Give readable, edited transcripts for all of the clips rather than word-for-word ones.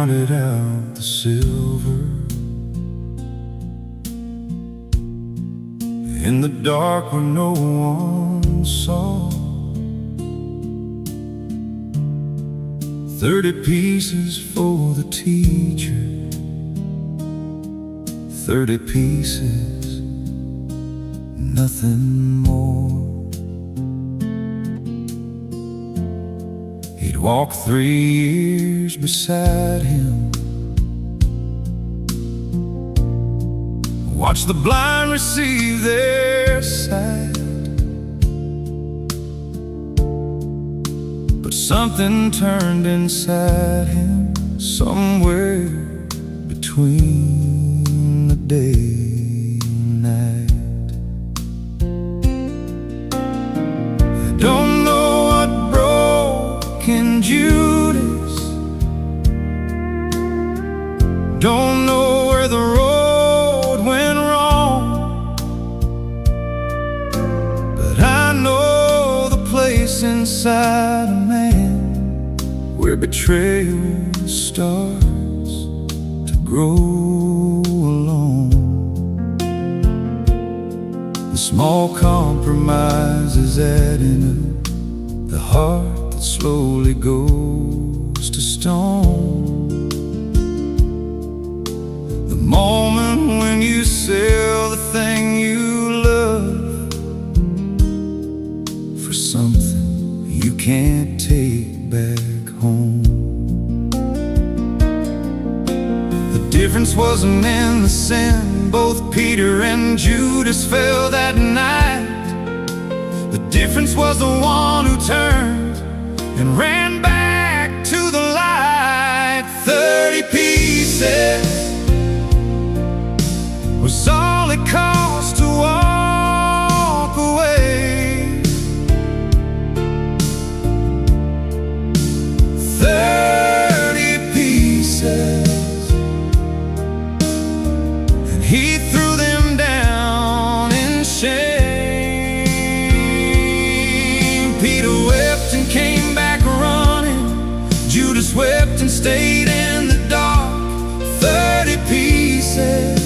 counted out the silver. In the dark where no one saw, 30 pieces for the teacher, 30 pieces, nothing more. He'd walk 3 years beside him, watch the blind receive their sight. But something turned inside him, somewhere between the day and night. I don't know what broke in Judas, don't know where the road went wrong, but I know the place inside a man where betrayal starts to grow alone. The small compromises adding up, the heart that slowly goes to stone. The moment when you sell the thing you love for something you can't take back home. The difference wasn't in the sin, both Peter and Judas fell that night. The difference was the one who turned and ran back to the light. 30 pieces was all it cost to walk away. 30 pieces, and he threw them down in shame. Peter wept and came back running, Judas wept and stayed in the dark. 30 pieces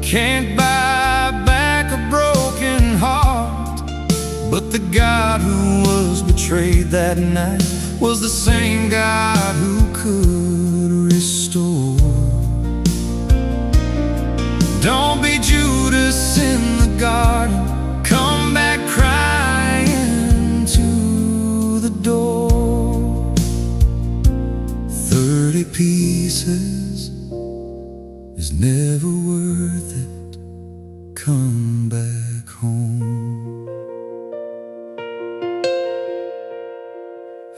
can't buy back a broken heart, but the God who was betrayed that night was the same God who could restore. Don't be Judas in the garden, come back crying to the door. 30 pieces is never worth it, come back home.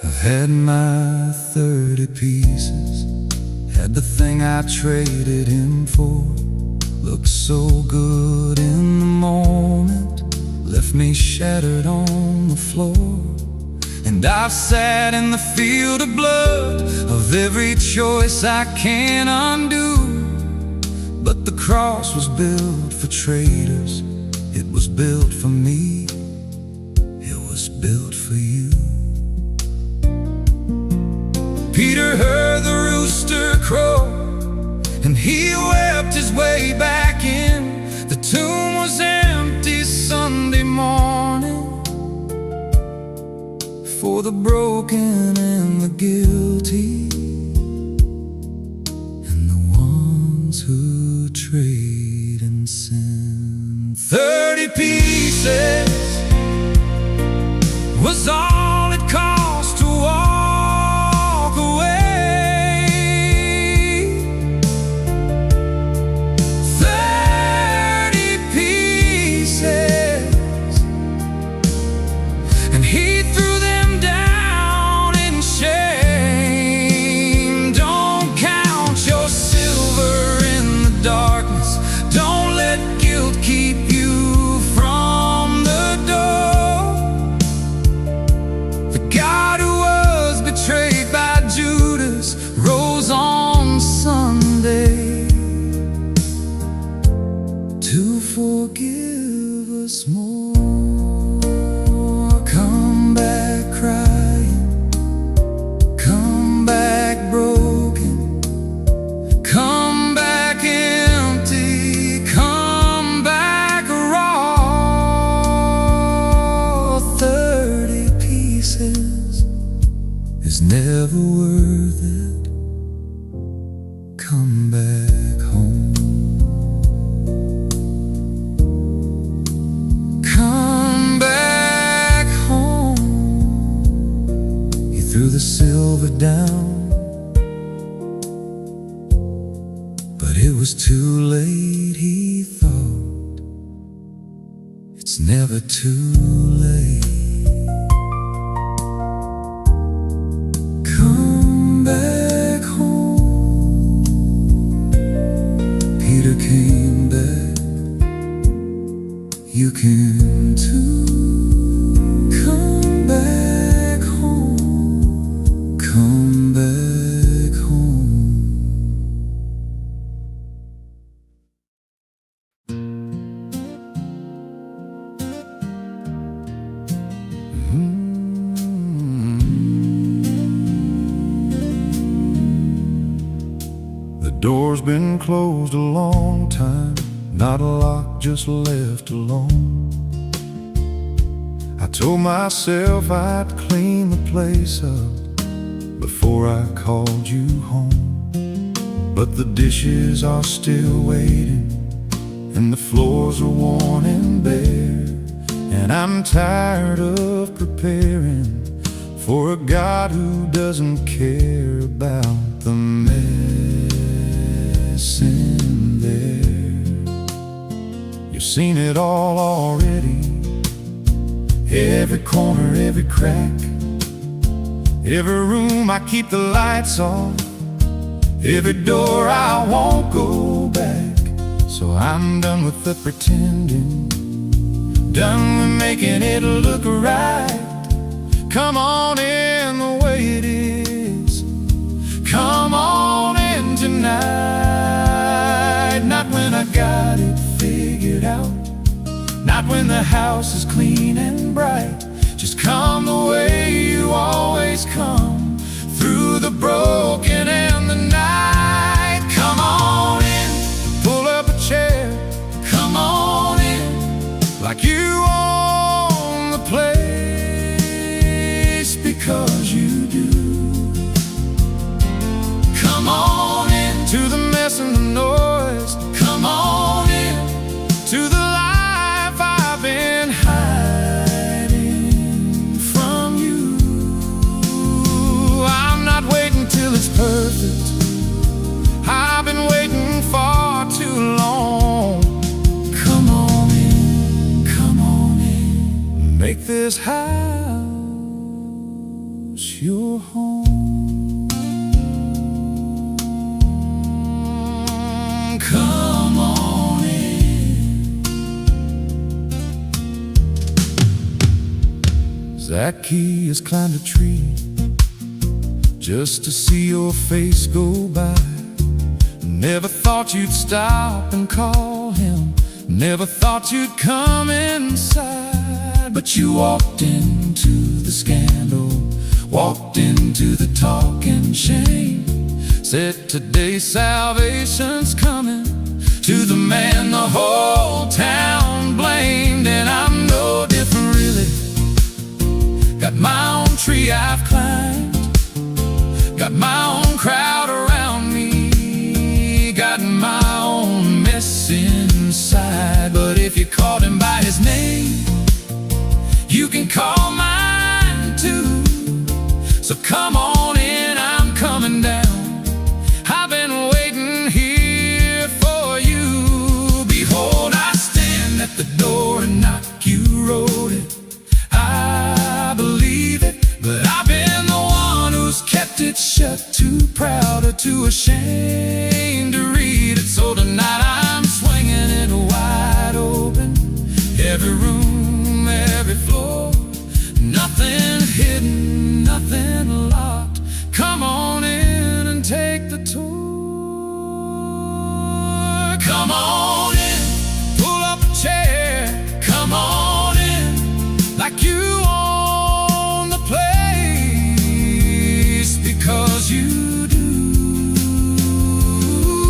I've had my 30 pieces, had the thing I traded him for. Looked so good in the moment, left me shattered on the floor. And I've sat in the field of blood of every choice I can't undo. But the cross was built for traitors, it was built for me, it was built for you. Peter heard the rooster crow, and he wept his way back in. The tomb was empty Sunday morning, for the broken and the guilty, and the ones who trade in sin. 30 pieces was all it cost to walk away. 30 pieces, and he threw them down in shame. Don't count your silver in the darkness, don't let guilt keep you from the door. The God who was betrayed by Judas rose on Sunday to forgive us more. Come back crying, come back broken, come back home. Come back home. He threw the silver down, but it was too late, he thought. It's never too late. Come back home. Peter came back. You can too. Come back home. Come back home. The door's been closed a long time, not a lock, just left alone. I told myself I'd clean the place up before I called you home. But the dishes are still waiting, and the floors are worn and bare, and I'm tired of preparing for a God who doesn't care about the mess in there. You've seen it all already, every corner, every crack, every room I keep the lights off, every door I won't go back. So I'm done with the pretending, done with making it look right. Come on in the way it is, come on in tonight. Not when I got it figured out, not when the house is clean and bright. Just come the way you always come, through the broken and the night. Come on in, pull up a chair, come on in, like you own the place, because you do. Come on in, to the mess and the noise, come on in, to the life I've been hiding from you. I'm not waiting till it's perfect, I've been waiting far too long. Come on in, come on in, make this house your home. Come on in. Zacchaeus climbed a tree just to see your face go by. Never thought you'd stop and call him, never thought you'd come inside. But you walked into the scandal, walked into the talk and shame, said today's salvation's coming to the man the whole town blamed. And I'm no different really, got my own tree I've climbed, got my own crowd around me, got my own mess inside. But if you called him by his name, you can call mine too. So come on in, I'm coming down, I've been waiting here for you. Behold, I stand at the door and knock, you wrote it, I believe it, but I've been the one who's kept it shut, too proud or too ashamed to read it. So tonight I'm swinging it wide open, every room, every floor, nothing hidden, nothing locked. Come on in and take the tour. Come on in, pull up a chair, come on in, like you own the place, because you do.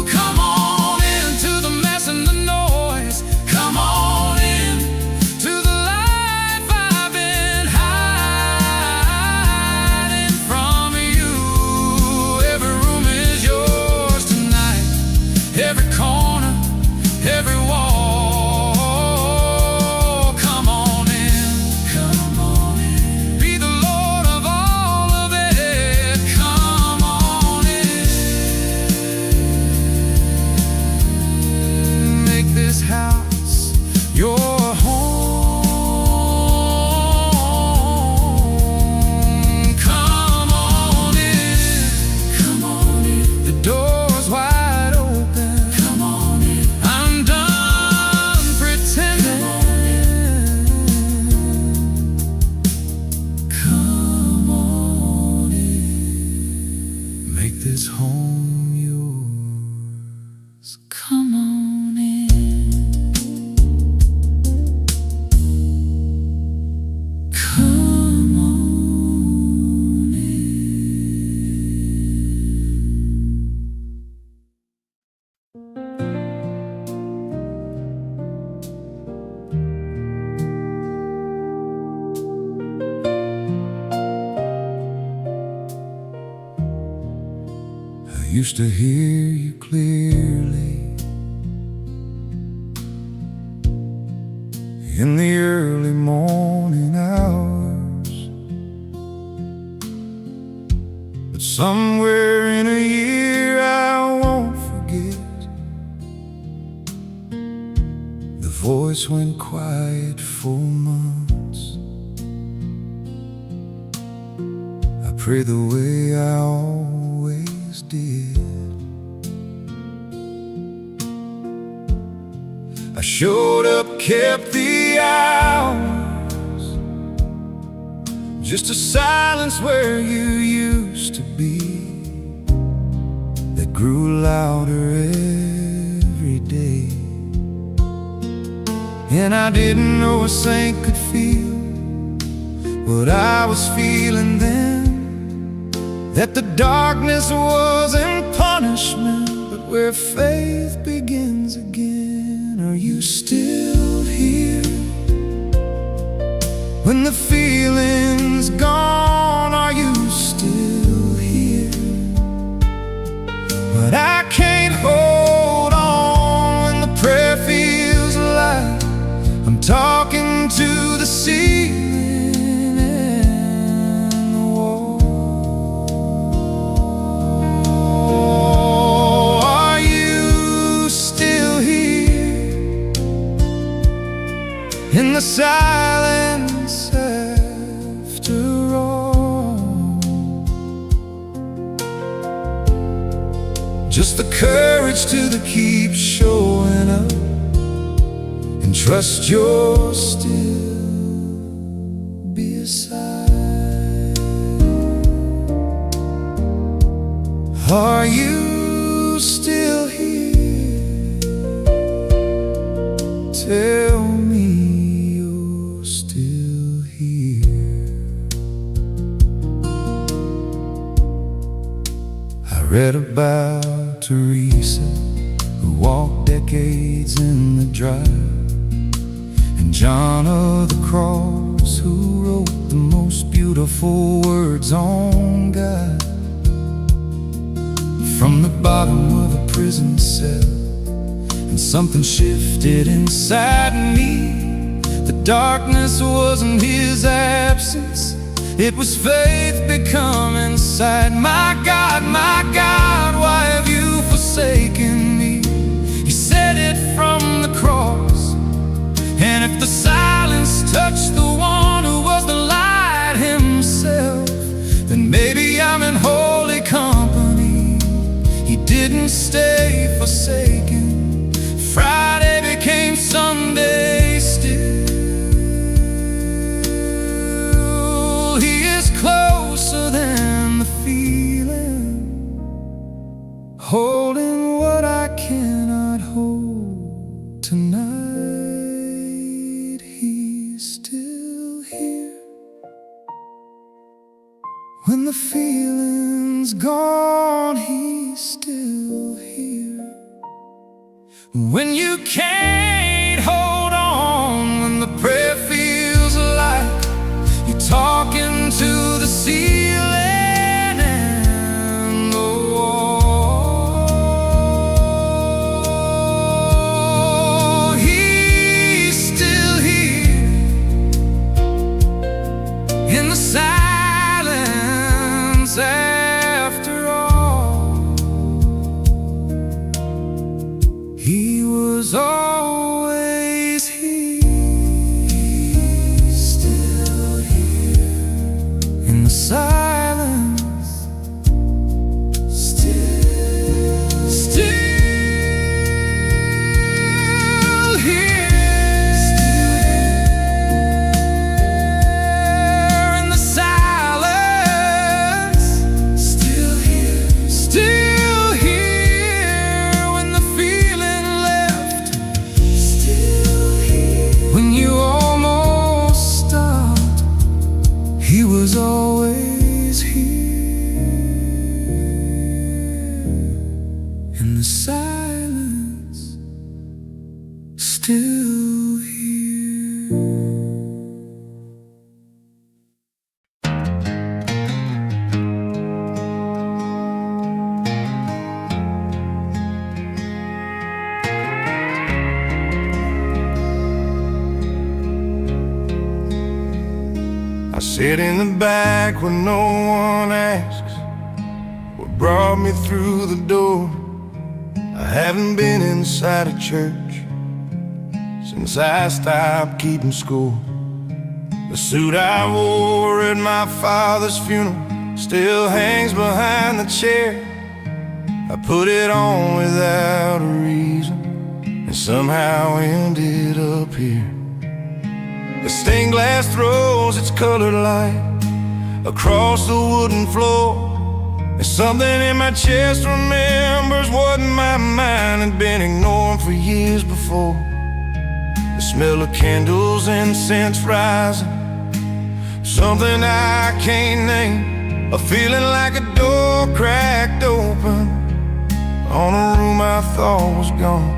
Come on in, to the mess and the noise, come on in, to the life I've been hiding from home yours. Come on in. Come on I used to hear you clearly in the early morning hours, but somewhere in a year I won't forget, the voice went quiet for months. I pray the way I always did. I showed up, kept the hours, just a silence where you used to be, that grew louder every day. And I didn't know a saint could feel what I was feeling then, that the darkness wasn't punishment, but where faith begins again. Are you still here when the feeling's gone? Are you still here? But I can't hold on when the prayer feels light. I'm talking to the ceiling and the wall. Are you still here in the silence after all? Just the courage to keep showing up and trust you're still beside. Are you still here? Tell me you're still here. I read about Teresa, who walked decades in the dry, and John of the Cross, who wrote the most beautiful words on God. From the bottom of a prison cell, and something shifted inside me. The darkness wasn't his absence, it was faith becoming sight. My God, why have you forsaken me? He said it from the cross. And if the silence touched the one who was the light himself, then maybe I'm in holy company. He didn't stay forsaken. Friday became Sunday still. He is closer than the feeling, holding what I cannot hold tonight. He's still here when the feeling's gone. He's still here when you can't hold on, when the prayer feels like you're talking to the ceiling and the wall. He's still here in the silence after all. He was always here. He's still here in the silence, still here in the silence, still here, still in the silence, still here. I sit in the back when no one asks what brought me through the door. I haven't been inside a church since I stopped keeping score. The suit I wore at my father's funeral still hangs behind the chair. I put it on without a reason and somehow ended up here. The stained glass throws its colored light across the wooden floor. There's something in my chest remembers what my mind had been ignoring for years before. The smell of candles, incense rising, something I can't name, a feeling like a door cracked open on a room I thought was gone.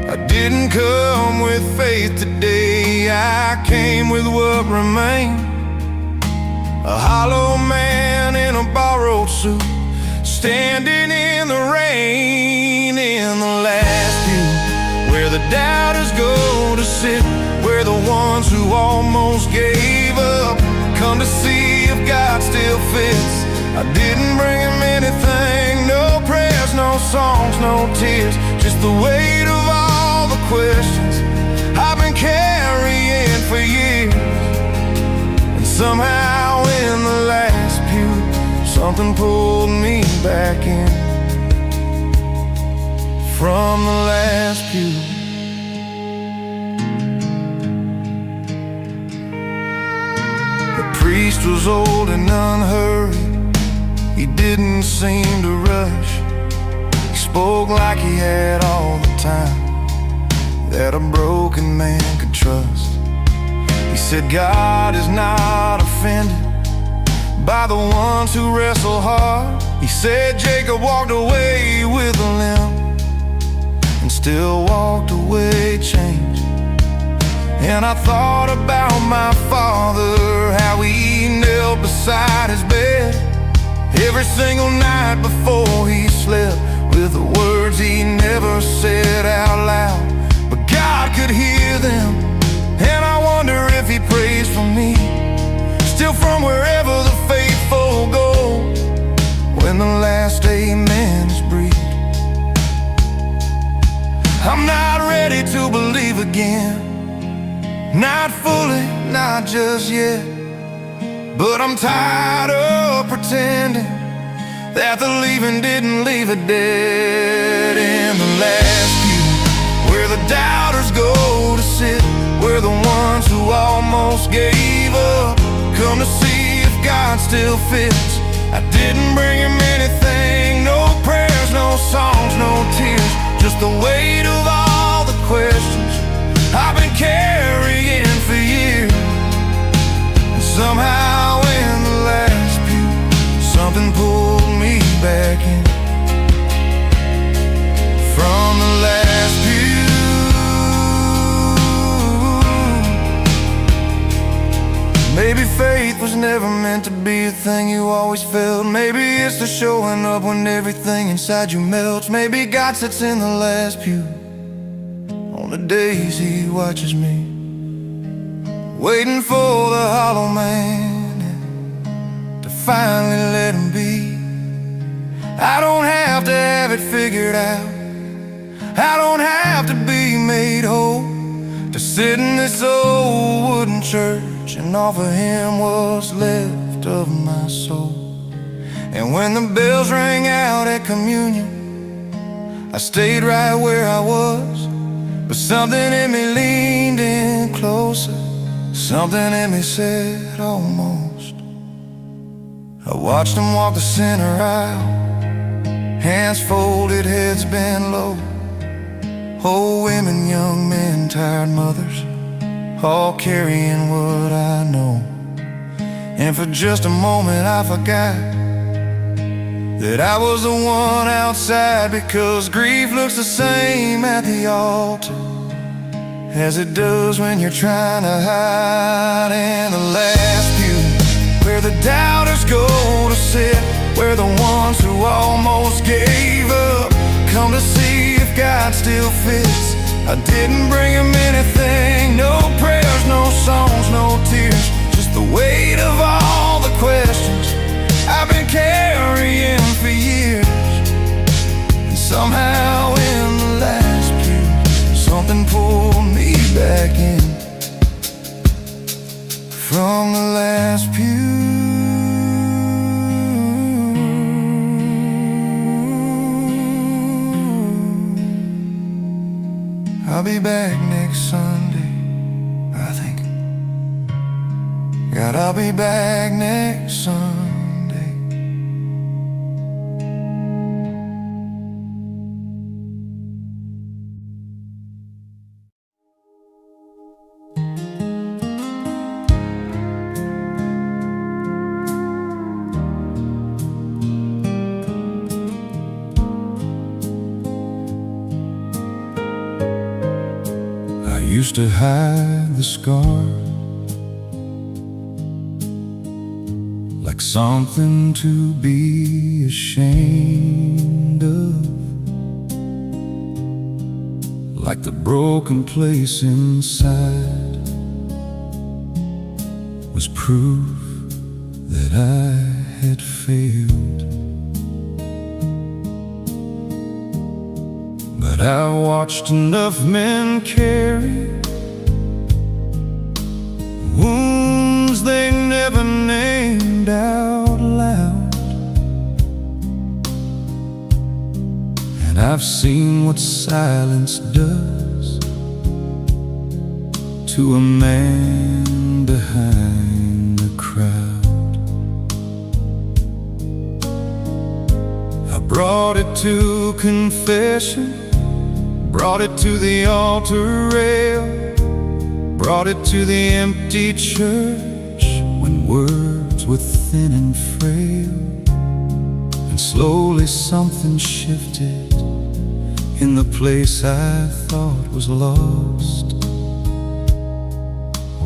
I didn't come with faith today, I came with what remained. A hollow man in a borrowed suit, standing in the rain, in the last pew, where the doubters go to sit, where the ones who almost gave up come to see if God still fits. I didn't bring him anything, no prayers, no songs, no tears, just the weight of all the questions I've been carrying for years. And somehow in the last pew, something pulled me back in from the last pew. The priest was old and unhurried, he didn't seem to rush. He spoke like he had all the time that a broken man could trust. He said God is not offended by the ones who wrestle hard. He said Jacob walked away with a limp and still walked away changed. And I thought about my father, how he knelt beside his bed every single night before he slept, with the words he never said out loud, but God could hear them. And I wonder if he prays for me, still from wherever the faithful go, when the last amen is breathed. I'm not ready to believe again, not fully, not just yet, but I'm tired of pretending that the leaving didn't leave it dead. In the last pew, where the doubters go to sit, where the ones who almost gave up come to see if God still fits. I didn't bring him anything, no prayers, no songs, no tears, just the weight of all the questions I've been carrying for years. And somehow in the last pew, something pulled me back in from the last pew. Maybe faith was never meant to be a thing you always felt. Maybe it's the showing up when everything inside you melts. Maybe God sits in the last pew on the days he watches me, waiting for the hollow man to finally let him be. I don't have to have it figured out, I don't have to be made whole, to sit in this old wooden church and offer him what's left of my soul. And when the bells rang out at communion, I stayed right where I was, but something in me leaned in closer, something in me said almost. I watched him walk the center aisle, hands folded, heads bent low. Old women, young men, tired mothers, all carrying what I know. And for just a moment I forgot that I was the one outside, because grief looks the same at the altar as it does when you're trying to hide in the last pew, where the doubters go to sit, where the ones who almost gave up come to see if God still fits. I didn't bring him anything, no prayers, no songs, no tears, just the weight of all the questions I've been carrying for years. And somehow in the last pew, something pulled me back in from the last pew. I'll be back next Sunday, I think. God, I'll be back next Sunday. Used to hide the scar like something to be ashamed of, like the broken place inside was proof that I had failed. But I watched enough men carry wounds they never named out loud, and I've seen what silence does to a man behind the crowd. I brought it to confession, brought it to the altar rail, brought it to the empty church when words were thin and frail. And slowly something shifted in the place I thought was lost.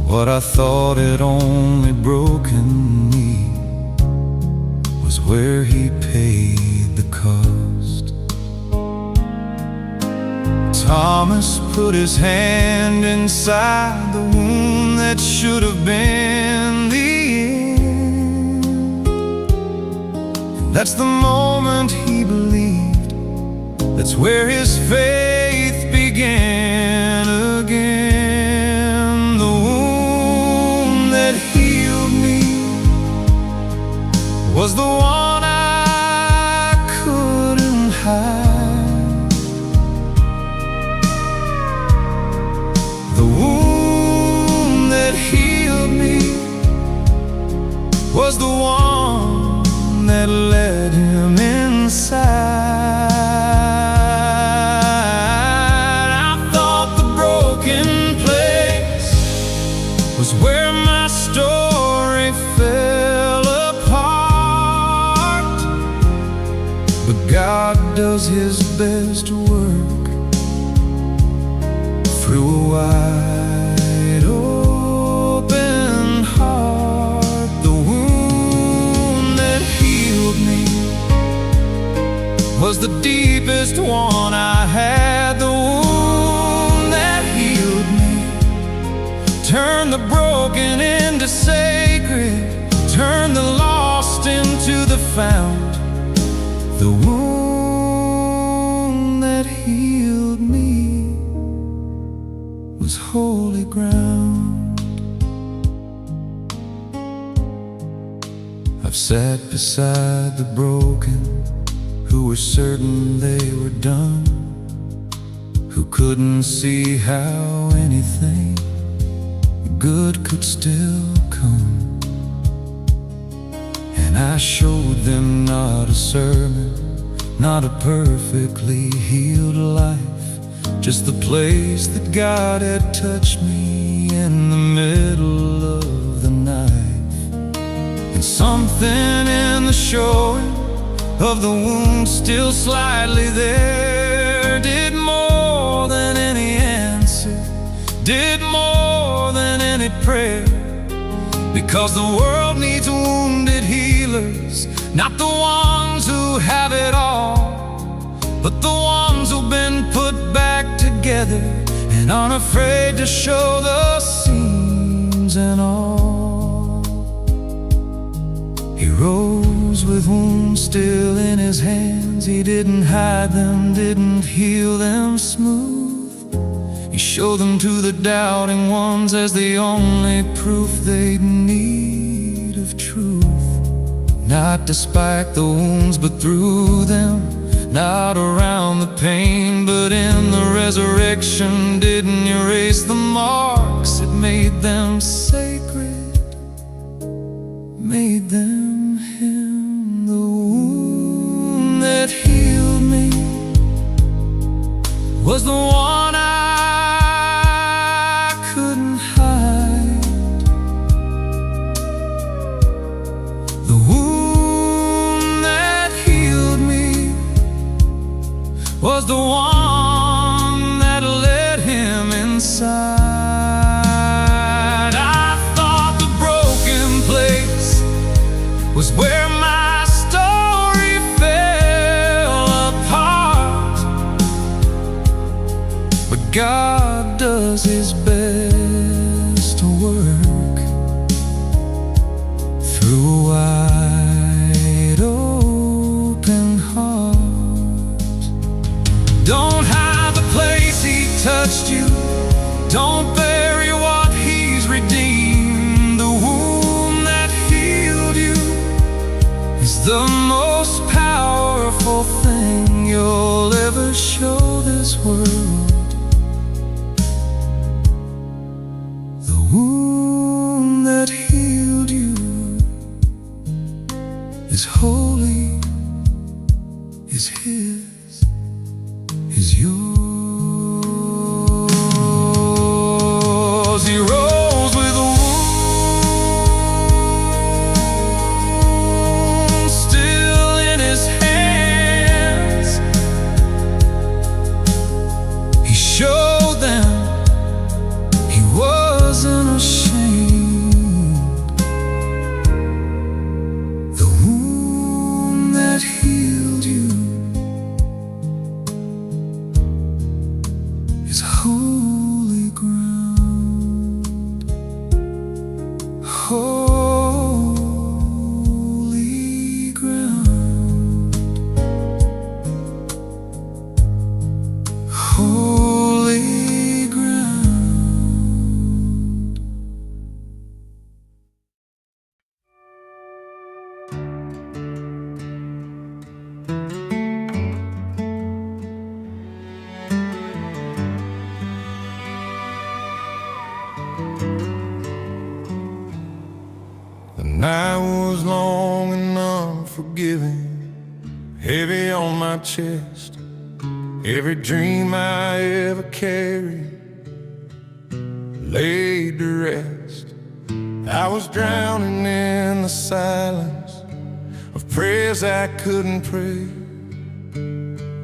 What I thought had only broken me was where he paid the cost. Thomas put his hand inside the wound that should have been the end. And that's the moment he believed, that's where his faith began again. The wound that healed me was the one I couldn't hide. The wound that healed me was the one that led him inside. I thought the broken place was where my story fell apart, but God does his best work through a wide open heart. The wound that healed me was the deepest one I had. The wound that healed me turned the broken into sacred, turned the lost into the found. The wound that healed me was holy ground. I've sat beside the broken who were certain they were done, who couldn't see how anything good could still come. And I showed them not a sermon, not a perfectly healed life, just the place that God had touched me in the middle of the night. And something in the showing of the wound still slightly there, did more than any answer, did more than any prayer. Because the world needs wounded healers, not the ones who have it all, but the ones who've been put back together and aren't afraid to show the seams and all. He rose with wounds still in his hands. He didn't hide them, didn't heal them smooth. He showed them to the doubting ones as the only proof they'd need of truth. Not despite the wounds, but through them. Not around the pain, but in the resurrection. Didn't erase the marks, it made them sacred, made them him. The wound that healed me was the one I couldn't hide. The wound that healed me was the one that led him inside. I thought the broken place was where my story fell apart, but God does His best to work through a wide open heart. Don't hide the place He touched you. Don't bury what He's redeemed. The wound that healed you is the most powerful thing you'll ever show this world. The wound that healed you is holy, is His, is yours. He rose with a wound still in His hands. He showed them He wasn't ashamed. The wound that healed you is holy ground, holy ground, holy ground. The night was long and unforgiving, heavy on my chest. Every dream I ever carried laid to rest. I was drowning in the silence of prayers I couldn't pray,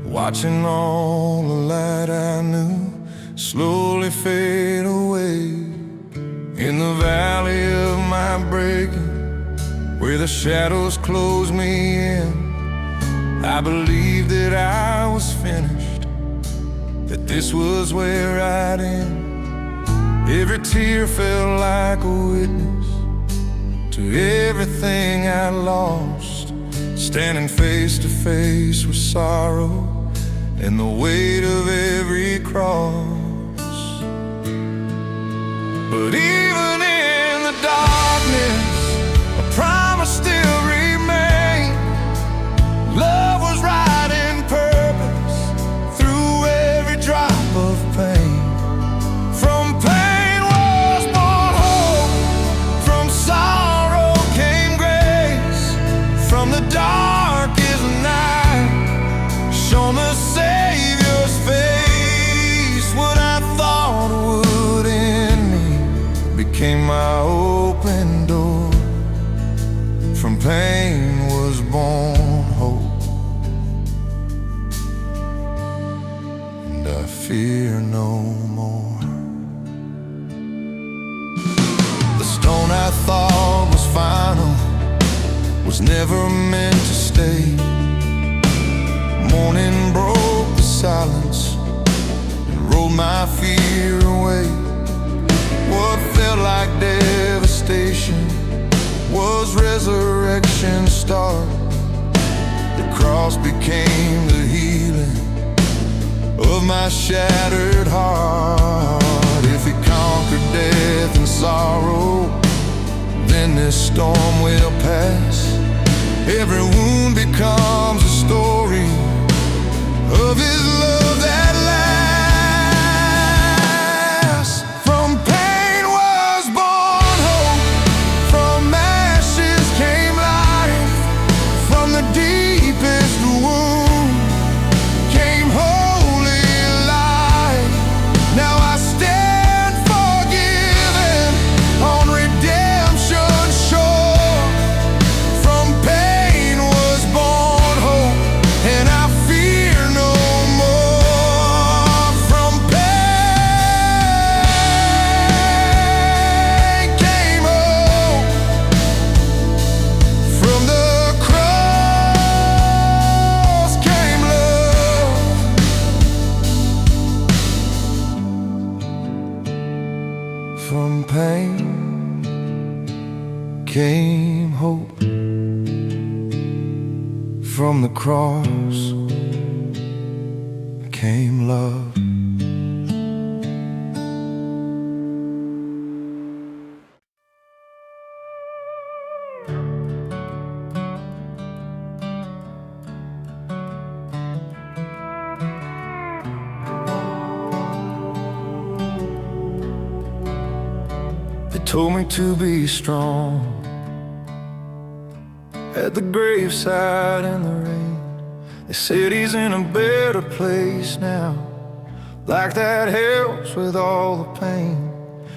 watching all the light I knew slowly fade away. In the valley of my breaking, where the shadows closed me in, I believed that I was finished, that this was where I'd end. Every tear felt like a witness to everything I lost, standing face to face with sorrow and the weight of every cross. But even in the darkness, a promise still remained. Love was right in purpose through every drop of pain. From pain was born hope, from sorrow came grace. From the darkest night shone the Savior's face. What I thought would end me became fear no more. The stone I thought was final was never meant to stay. Morning broke the silence and rolled my fear away. What felt like devastation was resurrection start. The cross became the healing of my shattered heart. If He conquered death and sorrow, then this storm will pass. Every wound becomes a story of His love that lasts. From pain was born hope, from ashes came life, from the deepest wound came holy light. Now I stand forgiven on redemption's shore. From pain was born hope, and I fear no more. From pain came hope, from the cross came love. From pain came hope, from the cross came love. They told me to be strong at the graveside in the rain. They said he's in a better place now, like that helps with all the pain.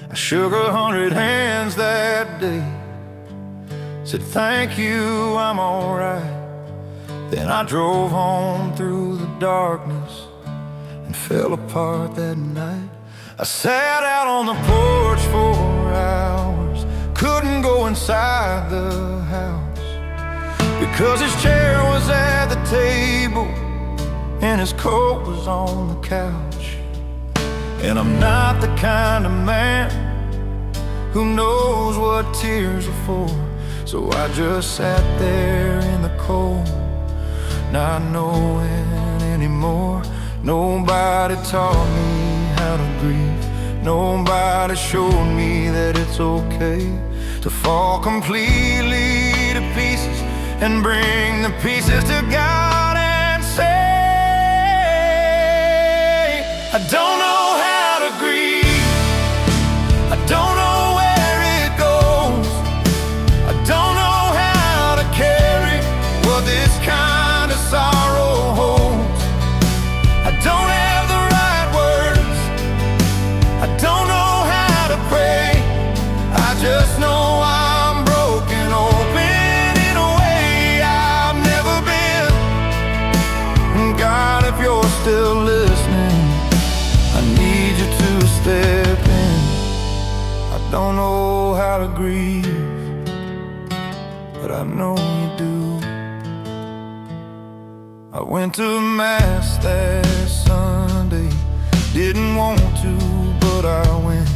I shook 100 hands that day, said thank you, I'm alright. Then I drove home through the darkness and fell apart that night. I sat out on the porch for hours, couldn't go inside the house, because his chair was at the table and his coat was on the couch. And I'm not the kind of man who knows what tears are for, so I just sat there in the cold, not knowing anymore. Nobody taught me how to grieve, nobody showed me that it's okay to fall completely to pieces and bring the pieces to God and say, I don't know how to grieve, I don't know where it goes, I don't know how to carry what this kind of sorrow holds. I don't have the right words, I don't know how to pray, I just know I'm broken open in a way I've never been. God, if you're still listening, I need you to step in. I don't know how to grieve, but I know you do. I went to Mass that Sunday, didn't want to, but I went.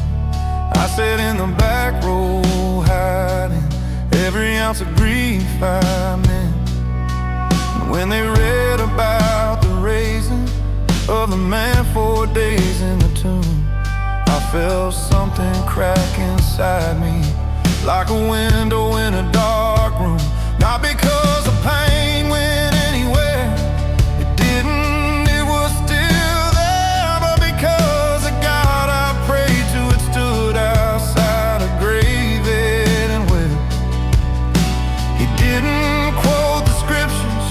I sat in the back row hiding every ounce of grief I'm in. And when they read about the raising of the man 4 days in the tomb, I felt something crack inside me, like a window in a dark room. Not because the pain went anywhere, it didn't, it was still there, but because the God I prayed to had stood outside a grave and wept. He didn't quote the scriptures,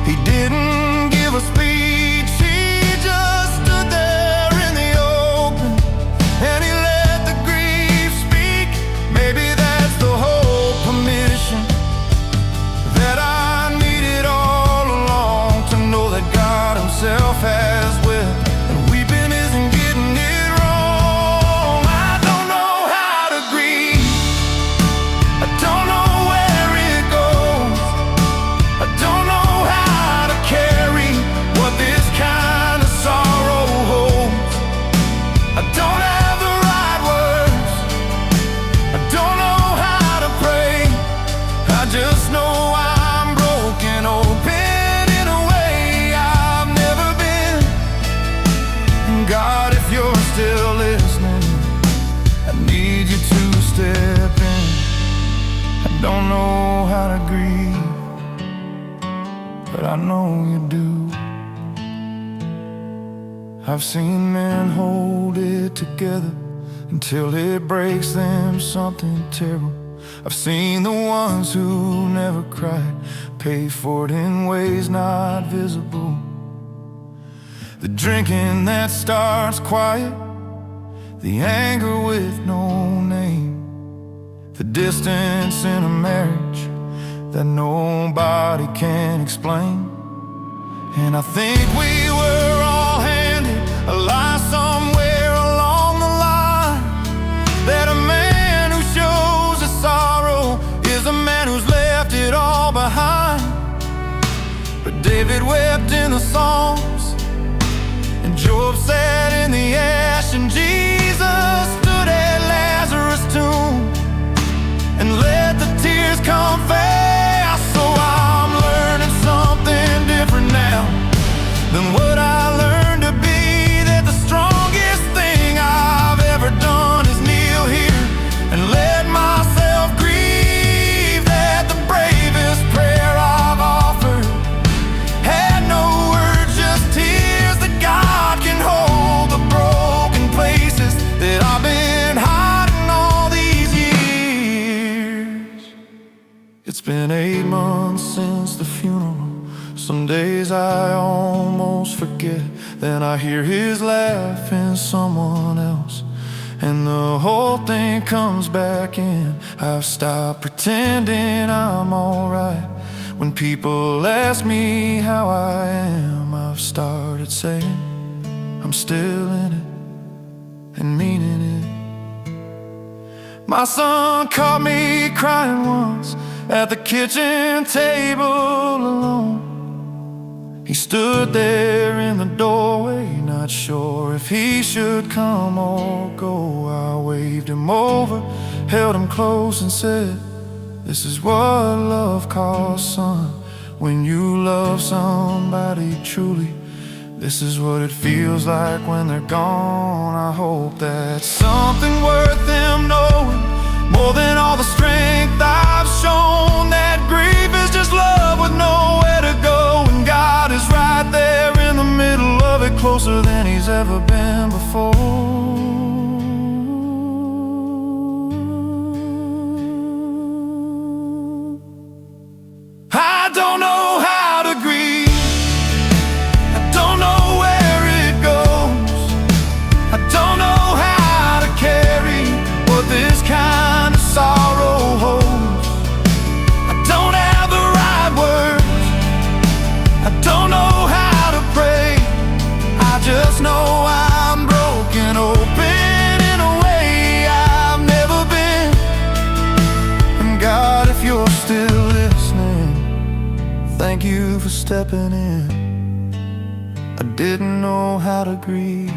he didn't give a speech, he just stood there in the open and he let the grief speak. Maybe that's the whole permission that I needed all along, to know that God himself has wept and weep I know you do. I've seen men hold it together until it breaks them something terrible. I've seen the ones who never cried pay for it in ways not visible. The drinking that starts quiet, the anger with no name, the distance in a marriage that nobody can explain. And I think we were all handed a lie somewhere along the line, that a man who shows his sorrow is a man who's left it all behind. But David wept in the Psalms, and Job sat in the ash, and Jesus stood at Lazarus' tomb and let the tears come fast. So I'm learning something different now than what I learned to be, that the strongest thing I've ever done is kneel here and let myself grieve, that the bravest prayer I've offered had no words, just tears, that God can hold the broken places that I've been hiding all these years. It's been 8 months since the funeral. Some days I almost forget, then I hear his laugh in someone else, and the whole thing comes back in. I've stopped pretending I'm alright. When people ask me how I am, I've started saying I'm still in it and meaning it. My son caught me crying once at the kitchen table alone. He stood there in the doorway, not sure if he should come or go. I waved him over, held him close and said, this is what love costs, son. When you love somebody truly, this is what it feels like when they're gone. I hope that's something worth them knowing, more than all the strength I've shown, that grief is just love with nowhere to go, and God is right there in the middle of it, closer than he's ever been before. I don't know how to grieve, I don't know where it goes, I don't know how to carry what this kind of sorrow holds. I don't have the right words, I don't know how to pray, I just know I'm broken open in a way I've never been. And God, if you're still listening, thank you for stepping in. I didn't know how to grieve,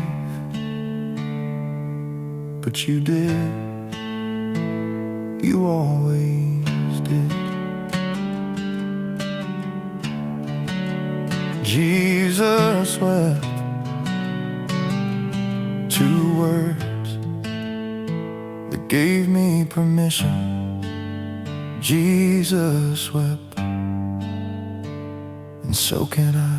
but you did. You always did. Jesus wept, 2 words that gave me permission. Jesus wept, and so can I.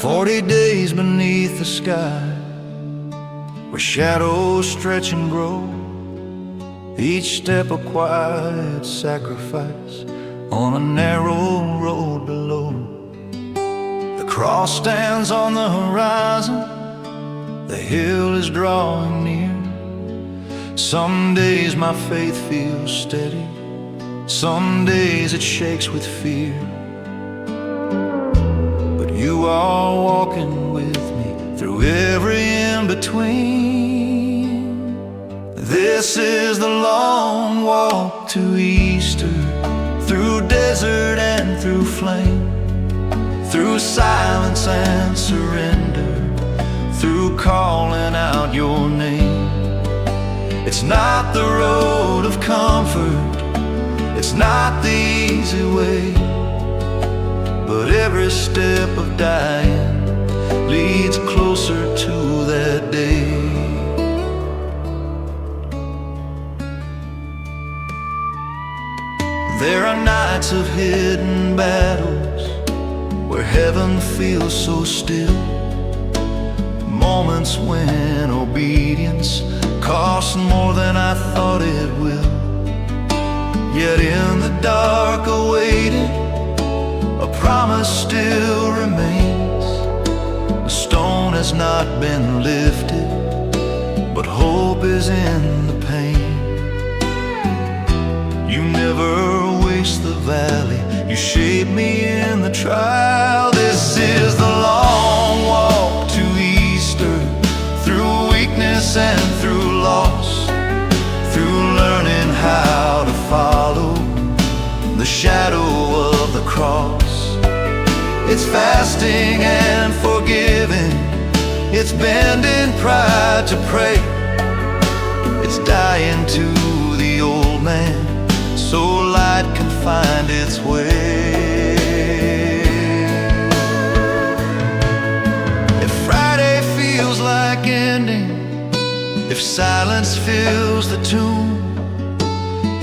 40 days beneath the sky, where shadows stretch and grow, each step a quiet sacrifice on a narrow road below. The cross stands on the horizon, the hill is drawing near. Some days my faith feels steady, some days it shakes with fear. You are walking with me through every in-between. This is the long walk to Easter, through desert and through flame, through silence and surrender, through calling out your name. It's not the road of comfort, it's not the easy way, but every step of dying leads closer to that day. There are nights of hidden battles where heaven feels so still, moments when obedience costs more than I thought it will. Yet in the dark awaiting, a promise still remains. The stone has not been lifted, but hope is in the pain. You never waste the valley, you shape me in the trial. This is the long walk to Easter, through weakness and through loss, through learning how to follow the shadow of the cross. It's fasting and forgiving, it's bending pride to pray, it's dying to the old man so light can find its way. If Friday feels like ending, if silence fills the tomb,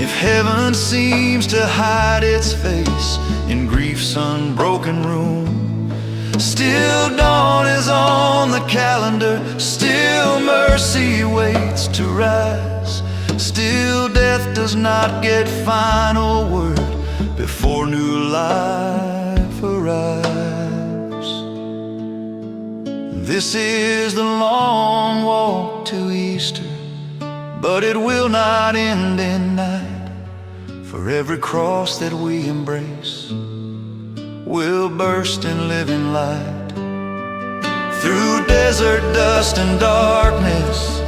if heaven seems to hide its face in grief's unbroken room, still dawn is on the calendar, still mercy waits to rise, still death does not get final word before new life arrives. This is the long walk to Easter, but it will not end in night. For every cross that we embrace will burst in living light. Through desert dust and darkness,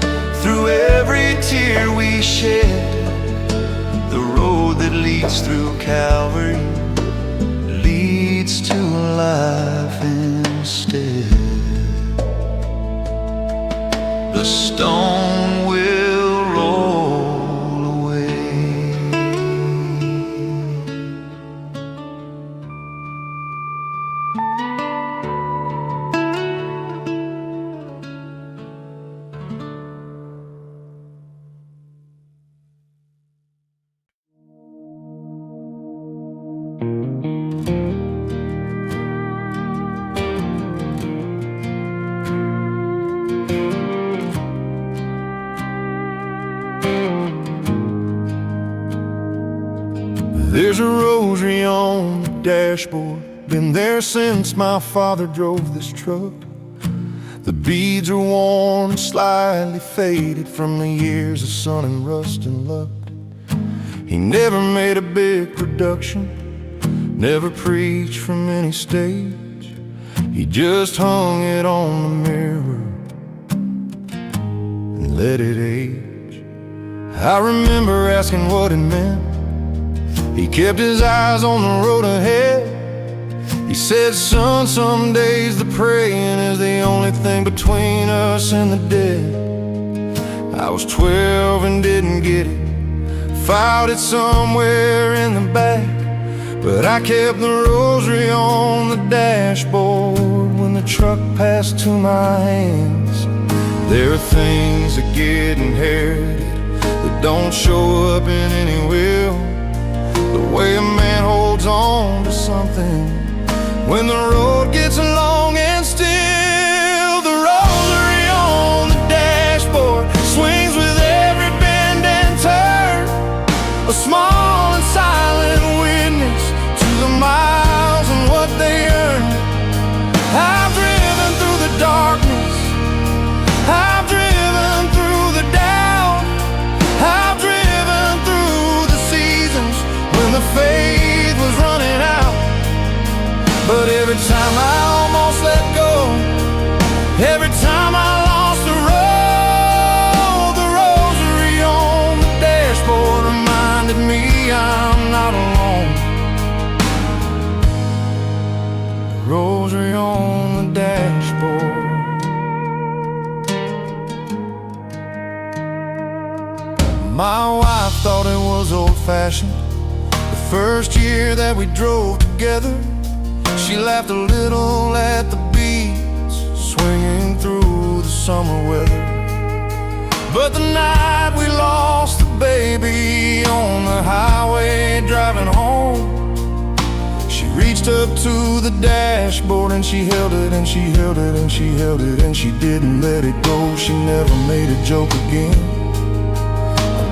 through every tear we shed, the road that leads through Calvary leads to life instead. The stone will roll away. There's a rosary on the dashboard, been there since my father drove this truck. The beads are worn and slightly faded from the years of sun and rust and luck. He never made a big production, never preached from any stage. He just hung it on the mirror and let it age. I remember asking what it meant. He kept his eyes on the road ahead. He said, son, some days the praying is the only thing between us and the dead. I was 12 and didn't get it, filed it somewhere in the back, but I kept the rosary on the dashboard when the truck passed to my hands. There are things that get inherited that don't show up in any will. The way a man holds on to something when the road gets long and still. The rosary on the dashboard swings with every bend and turn, a small and silent witness to the miles and what they earn. I've driven through the darkness, I've driven through the doubt, I've driven through the seasons when the faith was running out. But every time I almost let go, every time I lost the road, the rosary on the dashboard reminded me I'm not alone. The rosary on the dashboard. My wife thought it was old-fashioned. The first year that we drove together, she laughed a little at the beats swinging through the summer weather. But the night we lost the baby on the highway driving home, she reached up to the dashboard and she held it and she held it and she held it and she didn't let it go. She never made a joke again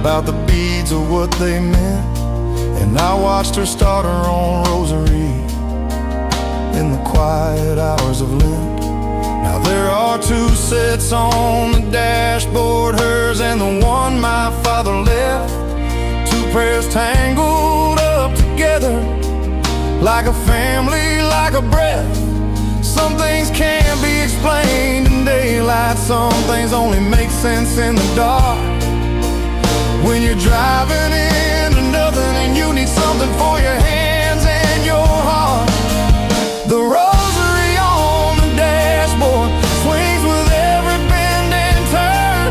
about the beads or what they meant. And I watched her start her own rosary in the quiet hours of Lent. Now there are two sets on the dashboard, hers and the one my father left. Two prayers tangled up together, like a family, like a breath. Some things can't be explained in daylight, some things only make sense in the dark. When you're driving into nothing and you need something for your hands and your heart, the rosary on the dashboard swings with every bend and turn,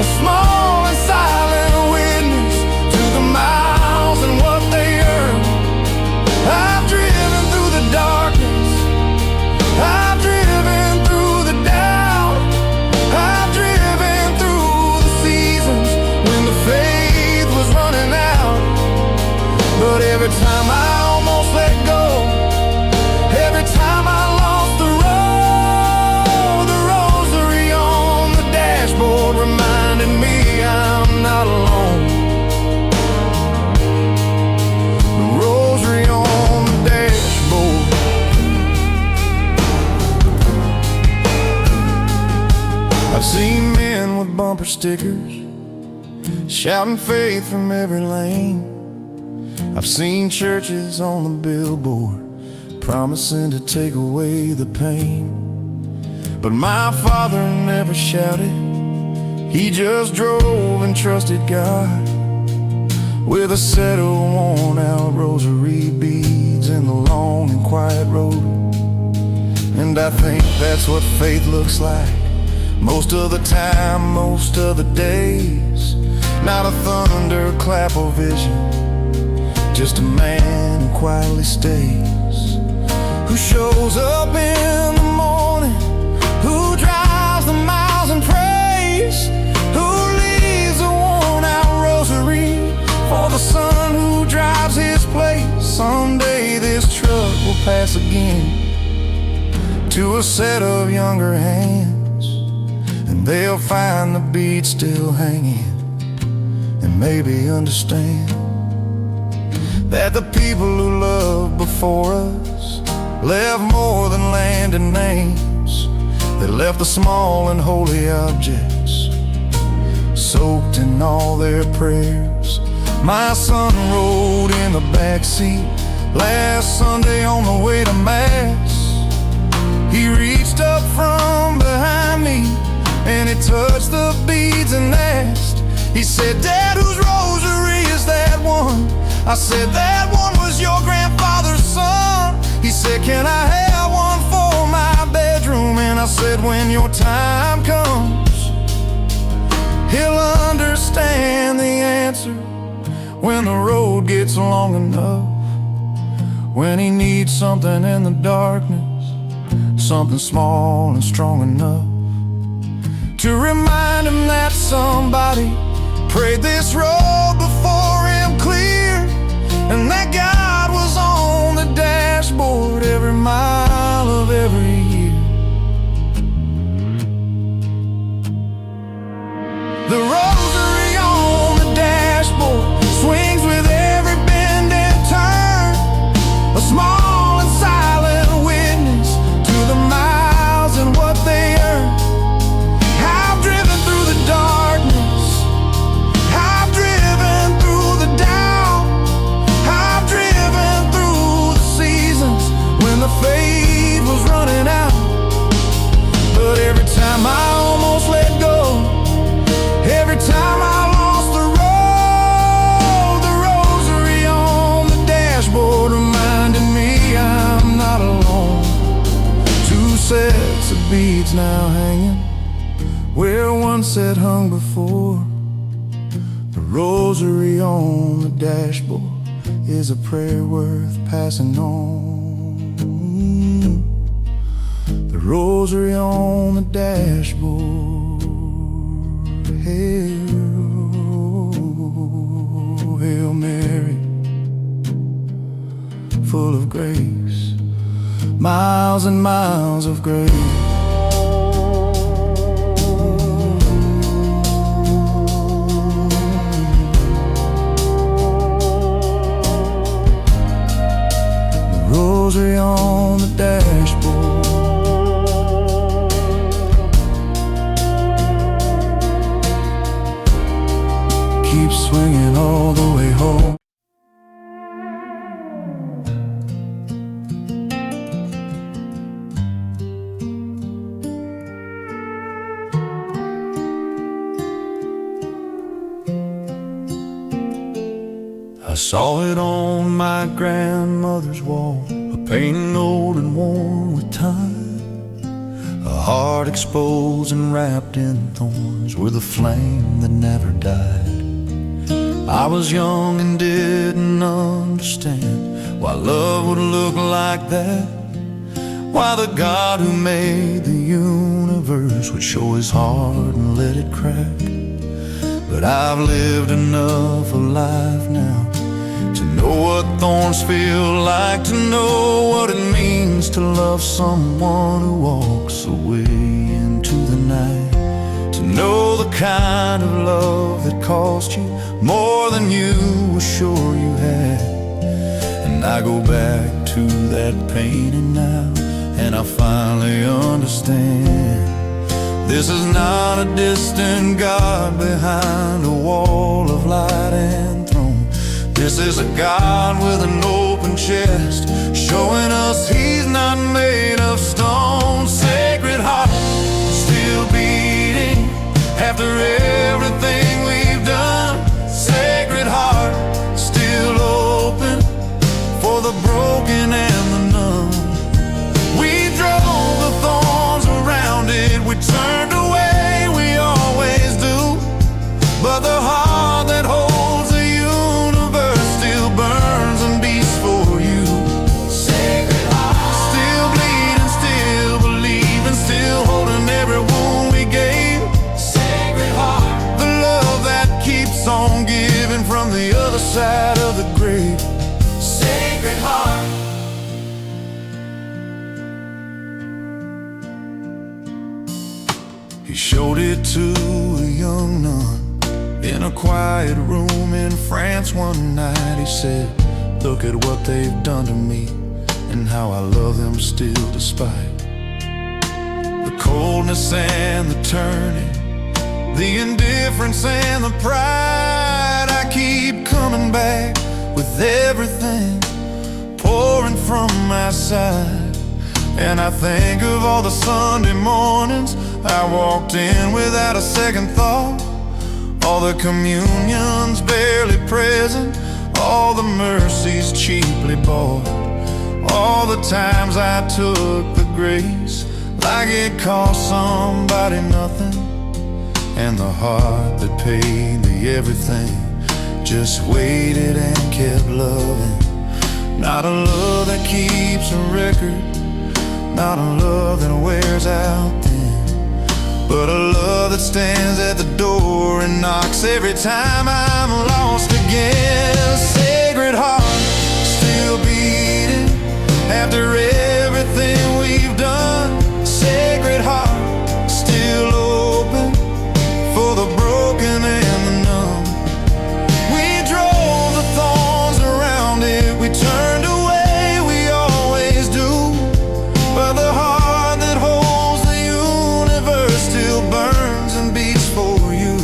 a small and silent witness to the miles and what they earn. I've driven through the darkness, I've driven through the doubt, I've driven through the seasons when the faith was running out. But every time I almost let go, every time I lost the road, the rosary on the dashboard reminded me I'm not alone. The rosary on the dashboard. I've seen men with bumper stickers shouting faith from every lane. I've seen churches on the billboard promising to take away the pain. But my father never shouted, he just drove and trusted God with a set of worn-out rosary beads in the long and quiet road. And I think that's what faith looks like most of the time, most of the days. Not a thunderclap or vision, just a man who quietly stays, who shows up in the morning, who drives the miles and prays, who leaves a worn-out rosary for the son who drives his place. Someday this truck will pass again to a set of younger hands, and they'll find the bead still hanging and maybe understand that the people who loved before us left more than land and names. They left the small and holy objects soaked in all their prayers. My son rode in the backseat last Sunday on the way to Mass. He reached up from behind me and he touched the beads and asked. He said, "Dad, whose rosary is that one?" I said, "That one was your grandfather's son." He said, "Can I have one for my bedroom?" And I said, "When your time comes, he'll understand the answer. When the road gets long enough, when he needs something in the darkness, something small and strong enough to remind him that somebody prayed this road before him clear, and that God was on the dashboard every mile of every year." The rosary on the dashboard swings with every bend and turn, a small and silent witness to the miles and what they earn. I've driven through the darkness, I've driven through the doubt, I've driven through the seasons when the faith was running out. But every time I almost let go, every time I lost the road, the rosary on the dashboard reminded me I'm not alone. Two sets of beads now hanging where one set hung before. The rosary on the dashboard is a prayer worth passing on. The rosary on the dashboard. Hail, Hail Mary, full of grace, miles and miles of grace. Rosary on the dashboard. Keep swinging all the way home. I saw it on my grandmother's wall, a painting old and worn with time, a heart exposed and wrapped in thorns with a flame that never died. I was young and didn't understand why love would look like that, why the God who made the universe would show his heart and let it crack. But I've lived enough of life now to know what thorns feel like, to know what it means to love someone who walks away into the night, to know the kind of love that cost you more than you were sure you had. And I go back to that painting now, and I finally understand. This is not a distant God behind a wall of light and throne. This is a God with an open chest, showing us he's not made of stone. Sacred Heart, still beating after everything we've done. Sacred Heart, still open for the broken and the numb. We drove the thorns around it, we turned away, we always do. But the heart that holds the universe still burns and beats for you. Sacred Heart, still bleeding, still believing, still holding every wound we gave. Sacred Heart, the love that keeps on giving from the other side of the grave. Sacred Heart. He showed it to a young nun in a quiet room in France one night. He said, look at what they've done to me and how I love them still despite the coldness and the turning, the indifference and the pride. I keep coming back with everything pouring from my side. And I think of all the Sunday mornings I walked in without a second thought, all the communions barely present, all the mercies cheaply bought, all the times I took the grace like it cost somebody nothing, and the heart that paid the everything just waited and kept loving. Not a love that keeps a record, not a love that wears out thin, but a love that stands at the door and knocks every time I'm lost again. Sacred Heart, still beating after everything we've done. Sacred Heart, still open for the broken and the numb. We drove the thorns around it, we turned away, we always do. But the heart that holds the universe still burns and beats for you.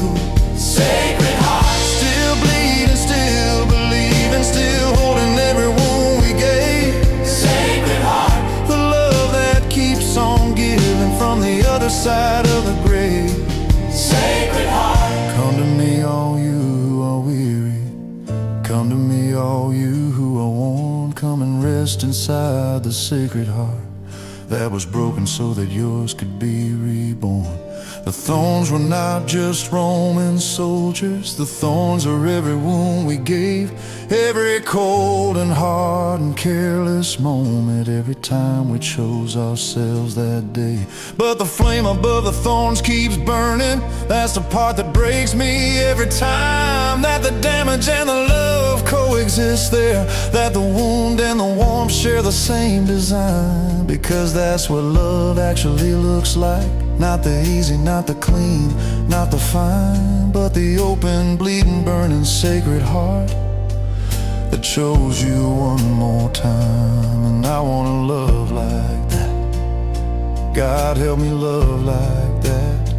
Sacred Heart, still bleeding, still believing, still holding every wound we gave. Sacred Heart, the love that keeps on giving from the other side of the grave. Sacred Heart, come to me all you who are weary, come to me all you who are worn, come and rest inside the Sacred Heart that was broken so that yours could be reborn. The thorns were not just Roman soldiers. The thorns are every wound we gave, every cold and hard and careless moment, every time we chose ourselves that day. But the flame above the thorns keeps burning. That's the part that breaks me every time, that the damage and the love coexist there, that the wound and the warmth share the same design. Because that's what love actually looks like. Not the easy, not the clean, not the fine, but the open, bleeding, burning, sacred heart that chose you one more time. And I wanna love like that. God help me love like that,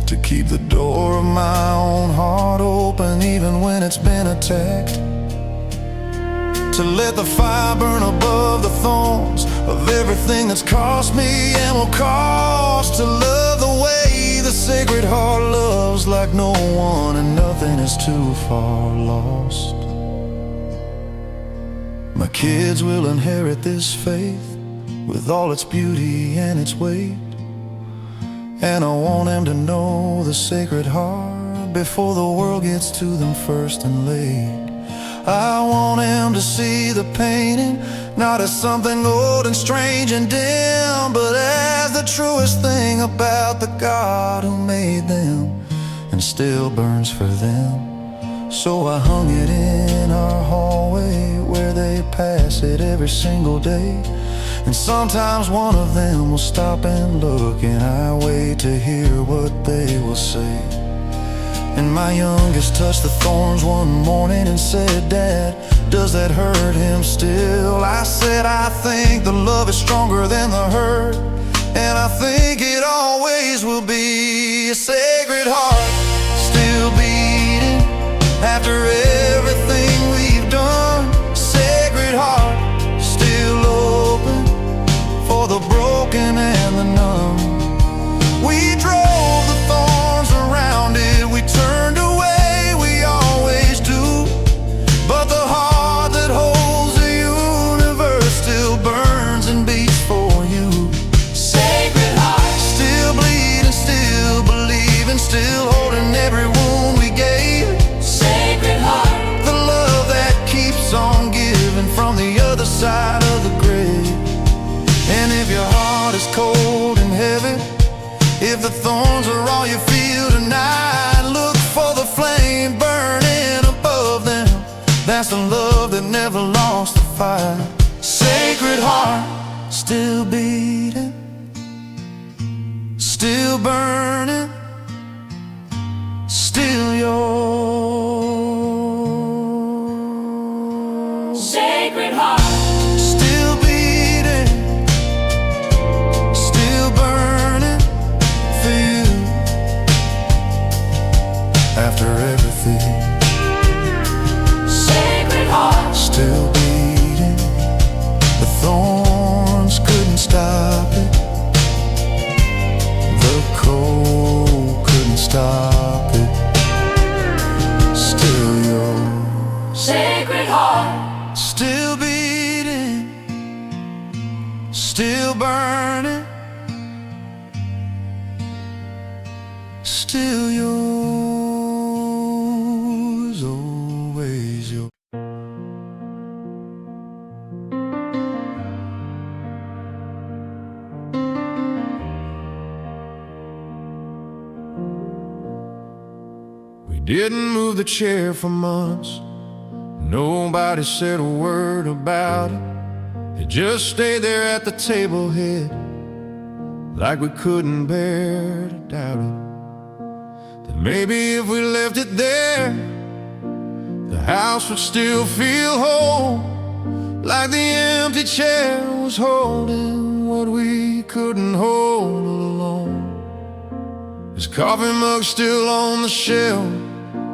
to keep the door of my own heart open even when it's been attacked, to let the fire burn above the thorns of everything that's cost me and will cost, to love the way the Sacred Heart loves, like no one and nothing is too far lost. My kids will inherit this faith with all its beauty and its weight, and I want them to know the Sacred Heart before the world gets to them first and late. I want him to see the painting not as something old and strange and dim, but as the truest thing about the God who made them and still burns for them. So I hung it in our hallway where they pass it every single day, and sometimes one of them will stop and look, and I wait to hear what they will say. And my youngest touched the thorns one morning and said, "Dad, does that hurt him still?" I said, "I think the love is stronger than the hurt, and I think it always will be. A Sacred Heart still beating after everything we've done. Sacred Heart still open for the broken and the numb. We drove the thorns around it, we turned away, we always do, but the heart that holds the universe still burns and beats for you. Sacred Heart still bleeding, still believing, still holding every wound we gave. Sacred Heart, the love that keeps on giving from the other side of the grave. And if your heart is cold and heavy, if the thorns are all you feel tonight, look for the flame burning above them. That's the love that never lost the fight. Sacred Heart still beating, still burning, still yours. Sacred Heart, Still beating, still burning for you. After everything, Sacred Heart, still beating. The thorns couldn't stop it, the cold couldn't stop it. Still yours. Sacred Heart, Still beating, still burning, still yours, always yours. We didn't move the chair for months. Nobody said a word about it. It just stayed there at the table head, like we couldn't bear to doubt it. That maybe if we left it there, the house would still feel whole, like the empty chair was holding what we couldn't hold alone. His coffee mug still on the shelf,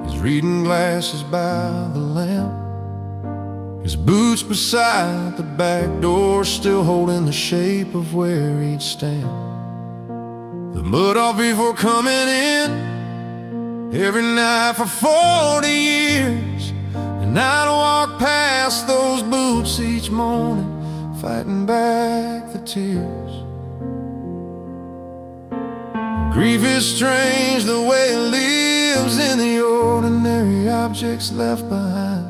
his reading glasses by the lamp, his boots beside the back door, still holding the shape of where he'd stand. The mud off before coming in every night for 40 years, and I'd walk past those boots each morning, fighting back the tears. Grief is strange the way it lives in the ordinary objects left behind,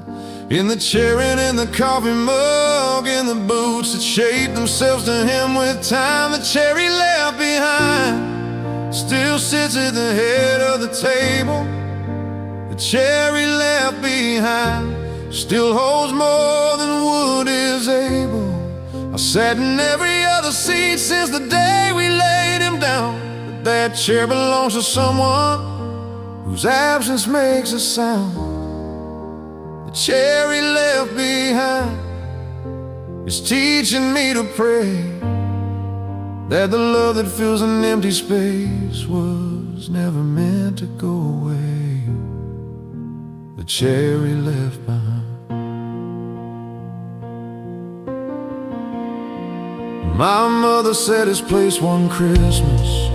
in the chair and in the coffee mug, in the boots that shape themselves to him with time. The chair he left behind still sits at the head of the table. The chair he left behind still holds more than wood is able. I sat in every other seat since the day we laid him down, but that chair belongs to someone whose absence makes a sound. The chair he left behind is teaching me to pray that the love that fills an empty space was never meant to go away. The chair he left behind. My mother set his place one Christmas,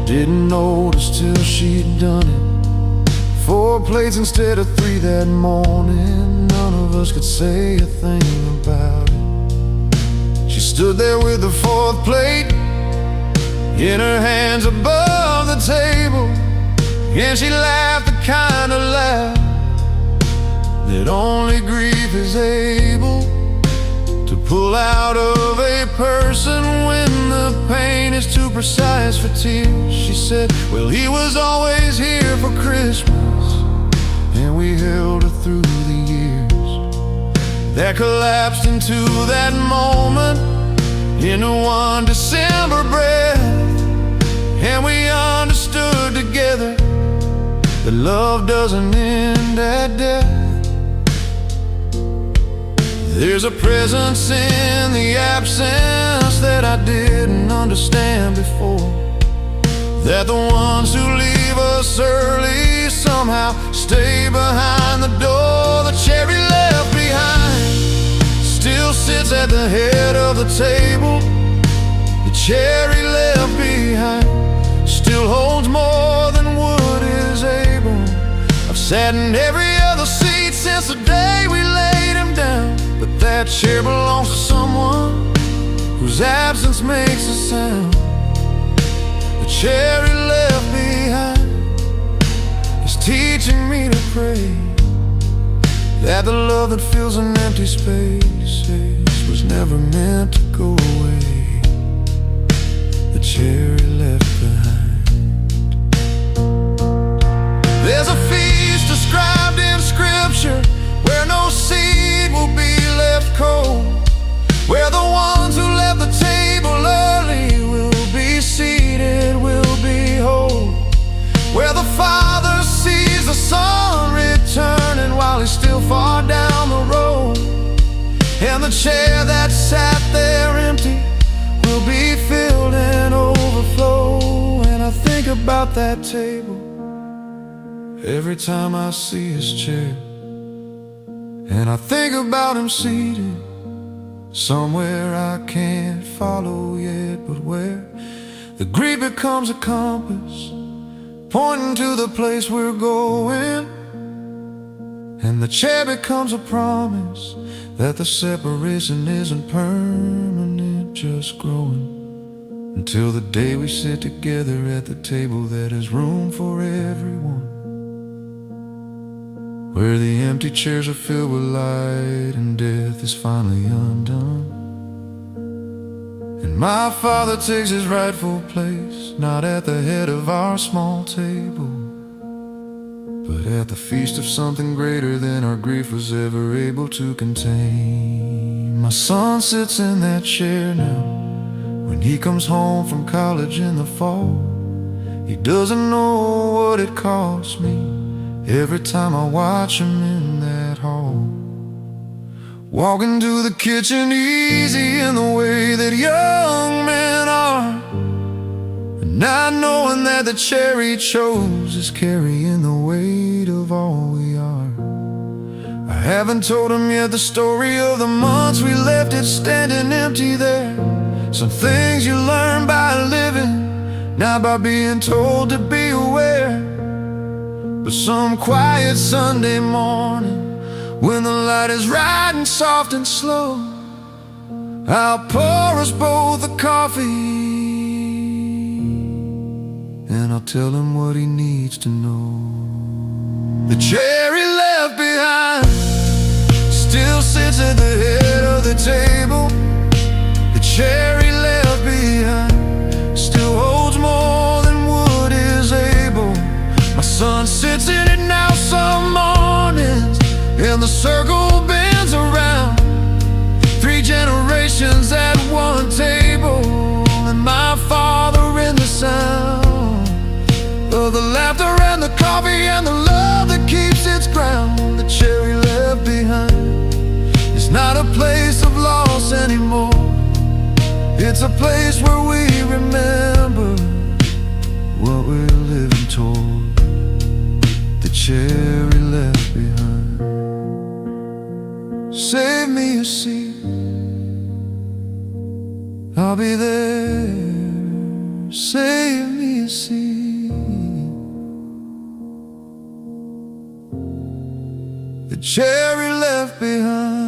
didn't notice till she'd done it. 4 plates instead of 3 that morning. None of us could say a thing about it. She stood there with the 4th plate in her hands above the table, and she laughed the kind of laugh that only grief is able to pull out of a person when the pain is too precise for tears. She said, well, he was always here for Christmas, and we held her through the years that collapsed into that moment, into one December breath. And we understood together that love doesn't end at death. There's a presence in the absence that I didn't understand before, that the ones who leave us early somehow stay behind the door. The chair he left behind still sits at the head of the table. The chair he left behind still holds more than wood is able. I've sat in every other seat since the day we laid him down, but that chair belongs to someone whose absence makes a sound. The chair he left behind is teaching me to pray that the love that fills an empty space was never meant to go away. The chair he left behind. There's a feast described in Scripture where no seed will be left cold, where the ones who left the table early will be seated, will be whole, where the Father sees the Son returning while he's still far down the road, and the chair that sat there empty will be filled and overflow. And I think about that table every time I see his chair, and I think about him seated somewhere I can't follow yet, but where the grief becomes a compass pointing to the place we're going, and the chair becomes a promise that the separation isn't permanent, just growing until the day we sit together at the table that has room for everyone, where the empty chairs are filled with light and death is finally undone. And my Father takes his rightful place, not at the head of our small table, but at the feast of something greater than our grief was ever able to contain. My son sits in that chair now when he comes home from college in the fall. He doesn't know what it costs me every time I watch him in that hall, walking to the kitchen easy in the way that young men are, and not knowing that the chair he chose is carrying the weight of all we are. I haven't told him yet the story of the months we left it standing empty there. Some things you learn by living, not by being told to be aware. But some quiet Sunday morning, when the light is riding soft and slow, I'll pour us both a coffee and I'll tell him what he needs to know. The chair he left behind still sits at the head of the table. The chair he left behind still holds more than wood is able. My son sits in it now some mornings, and the circle bends around. 3 generations at one table, and my father in the sound of the laughter and the coffee and the love that keeps its ground. The chair he left behind is not a place of loss anymore. It's a place where we remember what we're living toward. The chair he left behind. Save me a seat, I'll be there. Save me a seat. The chair he left behind.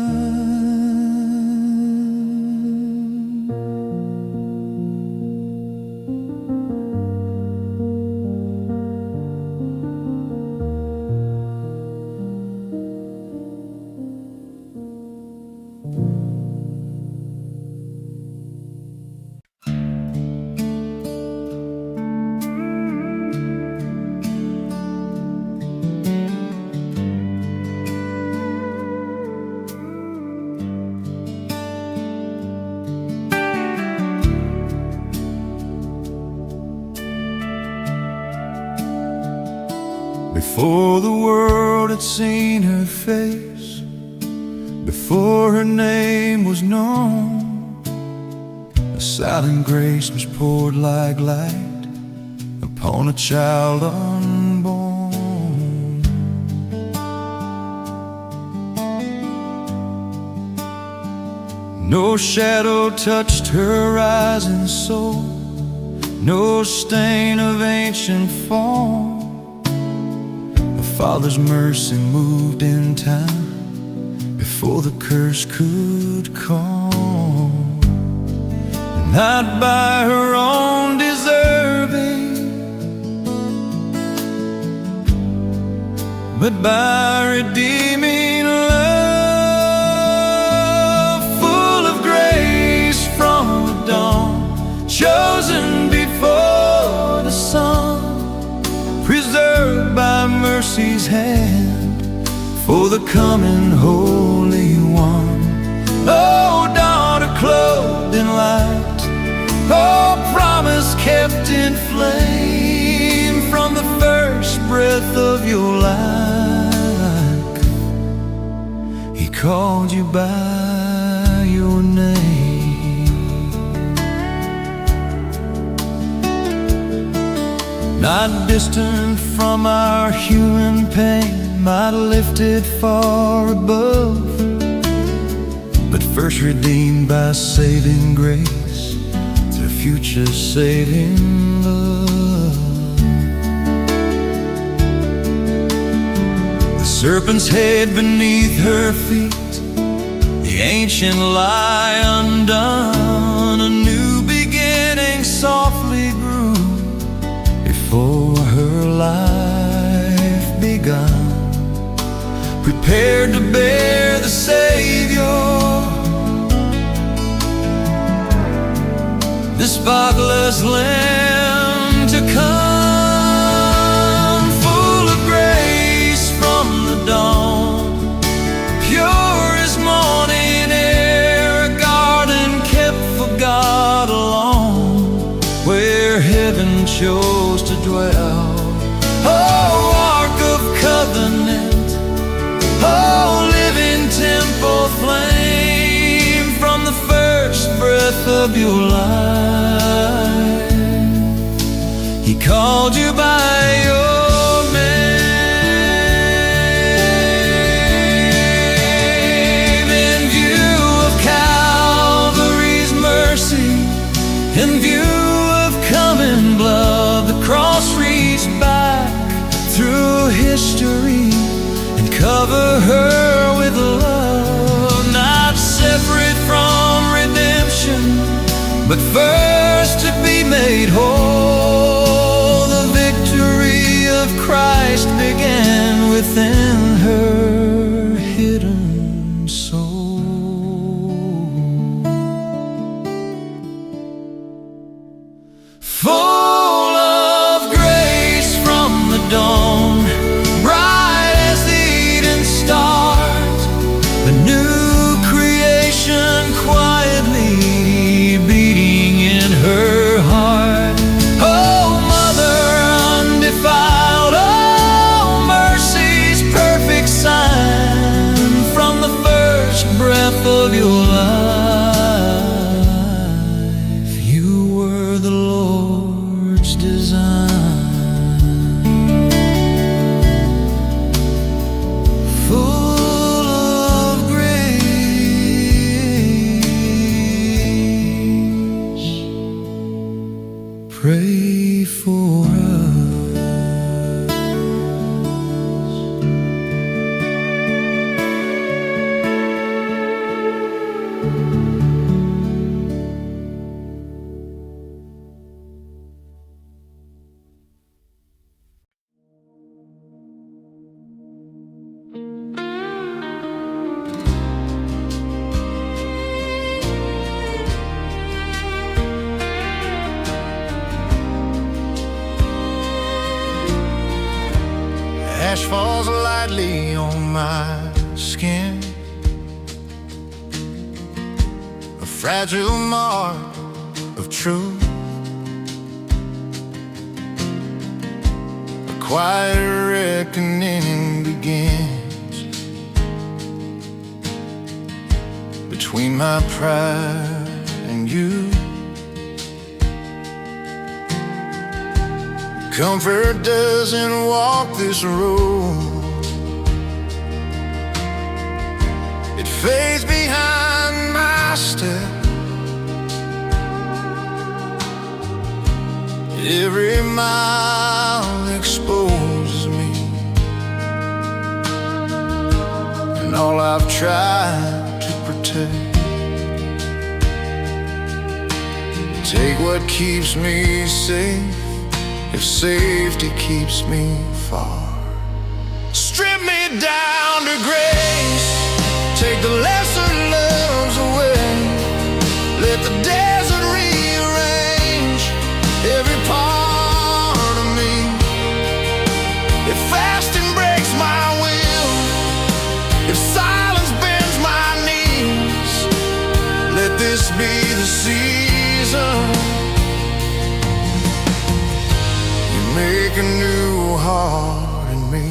Before the world had seen her face, before her name was known, a silent grace was poured like light upon a child unborn. No shadow touched her rising soul, no stain of ancient form. Father's mercy moved in time before the curse could come. Not by her own deserving, but by redeeming love, full of grace from the dawn, chosen before the sun, preserved by mercy's hand for the coming Holy One. Oh, daughter clothed in light, oh, promise kept in flame from the first breath of your life. He called you by your name. Not distant from our human pain, not lifted far above, but first redeemed by saving grace to future saving love. The serpent's head beneath her feet, the ancient lie undone, a new beginning softly grew before her life begun, prepared to bear the Savior, the spotless Lamb to come, full of grace from the dawn, pure as morning air, a garden kept for God alone, where heaven chose to dwell. Oh, Ark of Covenant, oh, living temple flame from the first breath of your life. He called you by your name. In view of Calvary's mercy, in view of coming blood, the cross reached back through history and cover her with love, not separate from redemption, but first to be made whole. The tightly on my skin, a fragile mark of truth, a quiet reckoning begins between my pride and you. Comfort doesn't walk this road, it fades behind my step. Every mile exposes me, and all I've tried to protect. Take what keeps me safe, if safety keeps me far. Strip me down to grace, take the lesser loves away. Let the desert rearrange every part of me. If fasting breaks my will, if silence bends my knees, let this be the season make a new heart in me.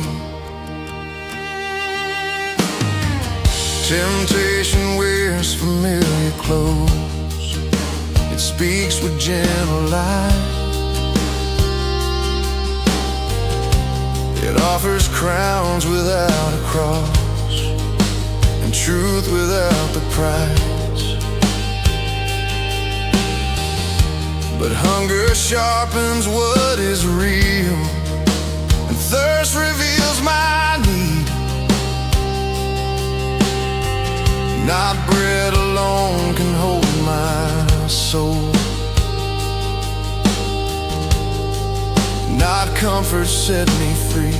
Temptation wears familiar clothes, it speaks with gentle light, it offers crowns without a cross, and truth without the price. But hunger sharpens what is real, and thirst reveals my need. Not bread alone can hold my soul, not comfort set me free.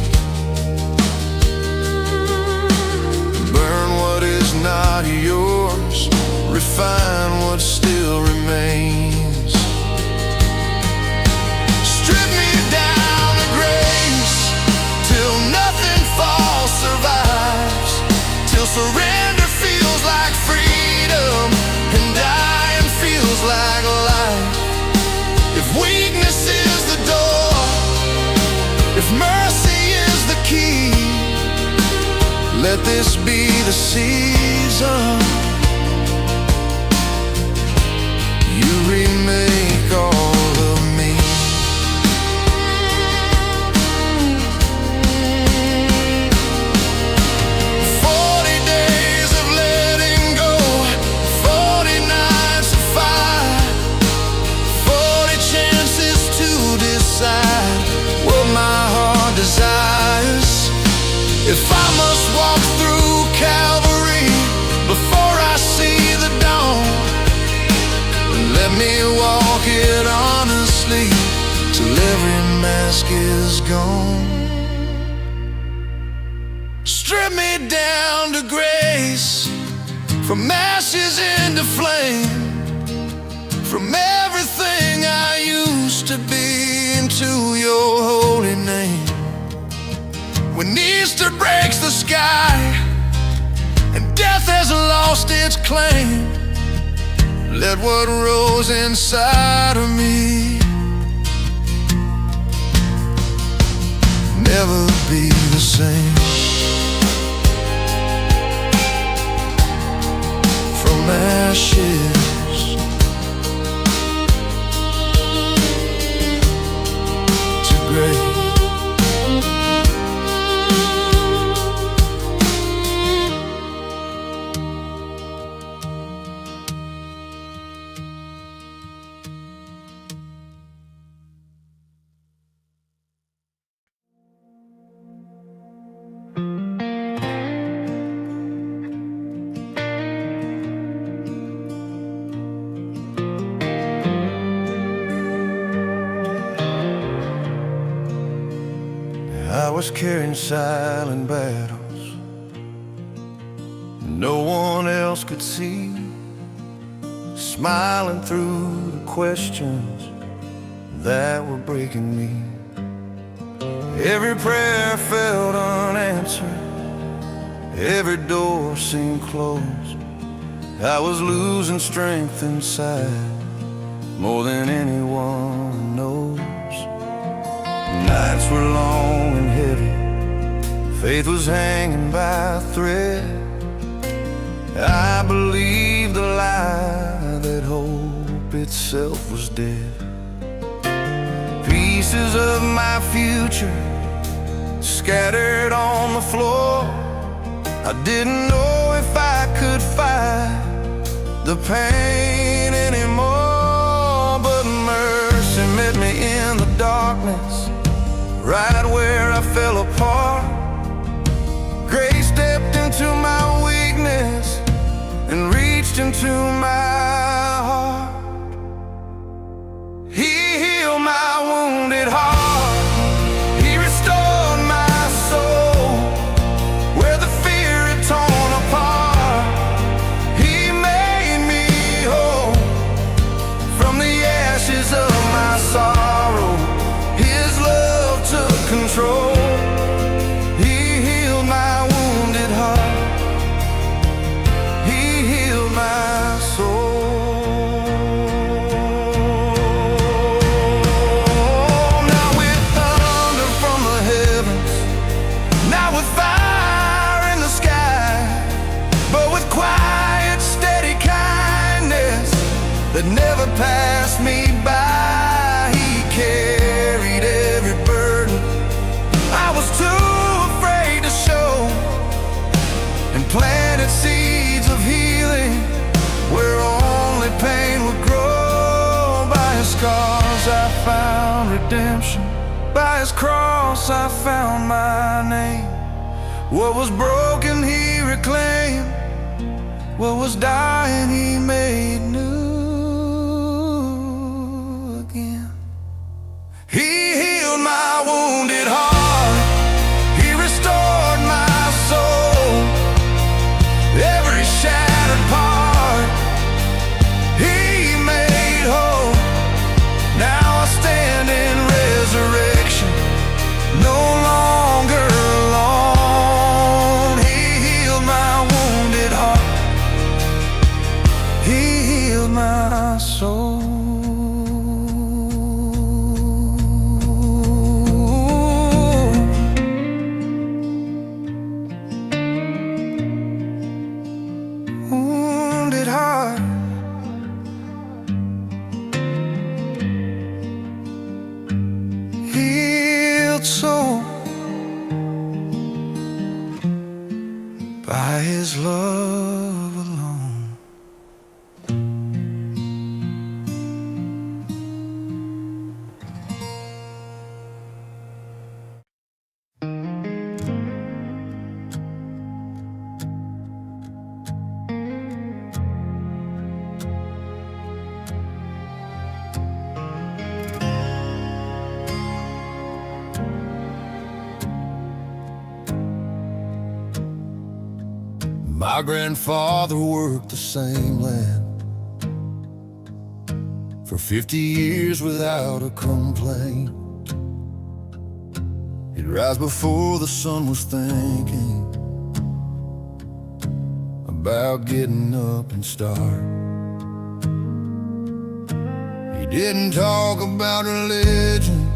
Burn what is not yours, refine what still remains. Strip me down to grace, till nothing false survives, till surrender feels like freedom, and dying feels like life. If weakness is the door, if mercy is the key, let this be the season you remake all of me. If I must walk through Calvary before I see the dawn, let me walk it honestly till every mask is gone. Strip me down to grace, from ashes into flame, from everything I used to be into your holy name. When Easter breaks the sky and death has lost its claim, let what rose inside of me never be the same. From ashes to grace. I was carrying silent battles no one else could see, smiling through the questions that were breaking me. Every prayer felt unanswered, every door seemed closed. I was losing strength inside, more than anyone knows. Nights were long and heavy, faith was hanging by a thread. I believed the lie that hope itself was dead. Pieces of my future scattered on the floor. I didn't know if I could fight the pain anymore. But mercy met me in the darkness, right where I fell apart. Grace stepped into my weakness and reached into my heart. He healed my wounded heart. He restored my soul where the fear had torn apart. He made me whole from the ashes of my sorrow. His love took control. He healed my wounded heart. He healed my soul. That never passed me by. He carried every burden I was too afraid to show, and planted seeds of healing where only pain would grow. By his scars I found redemption, by his cross I found my name. What was broken he reclaimed, what was dying he made new. He healed my wounded heart. He restored my soul, every shattered part he made whole. Now I stand in resurrection, no longer alone. He healed my wounded heart. He healed my soul. Soul by his love alone. My grandfather worked the same land for 50 years without a complaint. He'd rise before the sun was thinking about getting up and start. He didn't talk about religion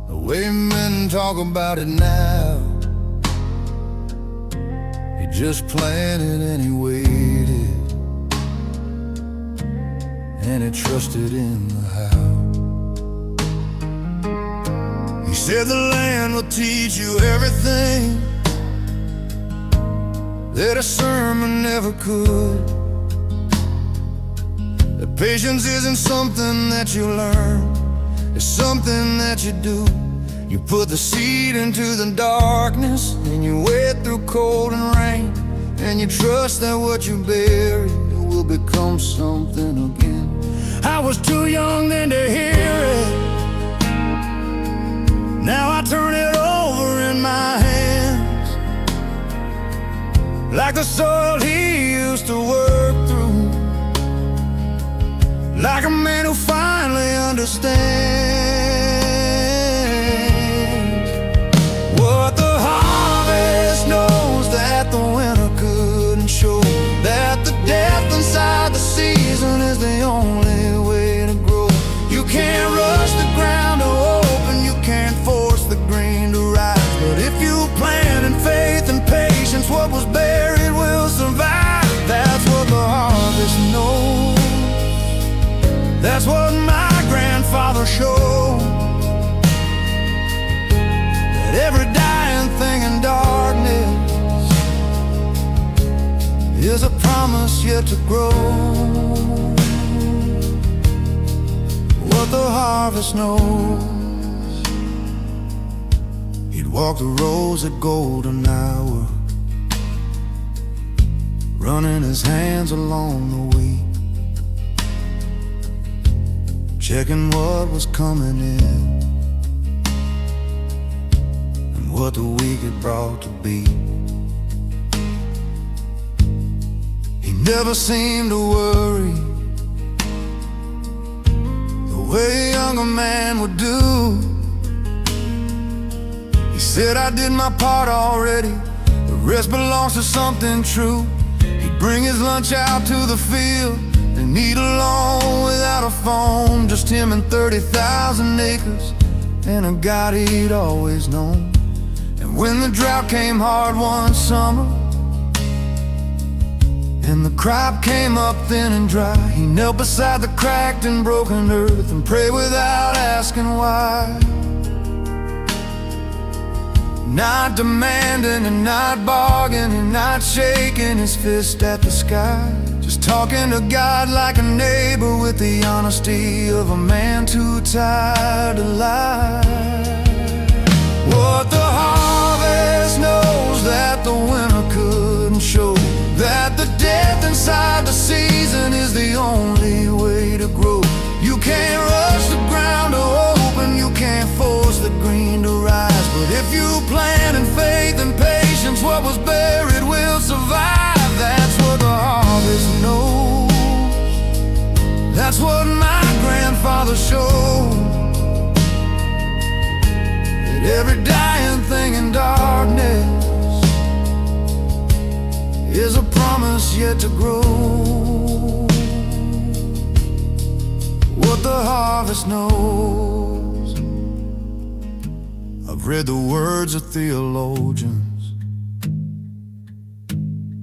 the way men talk about it now. Just planted and he waited, and he trusted in the how. He said the land will teach you everything that a sermon never could. That patience isn't something that you learn, it's something that you do. You put the seed into the darkness, and you wait through cold and rain, and you trust that what you bury will become something again. I was too young then to hear it. Now I turn it over in my hands, like the soil he used to work through, like a man who finally understands. is a promise yet to grow. What the harvest knows. He'd walk the roads at golden hour, running his hands along the wheat, checking what was coming in and what the week had brought to be. He never seemed to worry the way a younger man would do. He said, I did my part already, the rest belongs to something true. He'd bring his lunch out to the field and eat alone without a phone, just him and 30,000 acres and a God he'd always known. And when the drought came hard one summer and the crop came up thin and dry, he knelt beside the cracked and broken earth and prayed without asking why. Not demanding and not bargaining, not shaking his fist at the sky, just talking to God like a neighbor with the honesty of a man too tired to lie. What the harvest knows that the winter couldn't show, that the death inside the season is the only way to grow. You can't rush the ground to open, you can't force the green to rise, but if you plant in faith and patience, what was buried will survive. That's what the harvest knows. That's what my grandfather showed, that every dying thing in darkness is a promise yet to grow. What the harvest knows. I've read the words of theologians,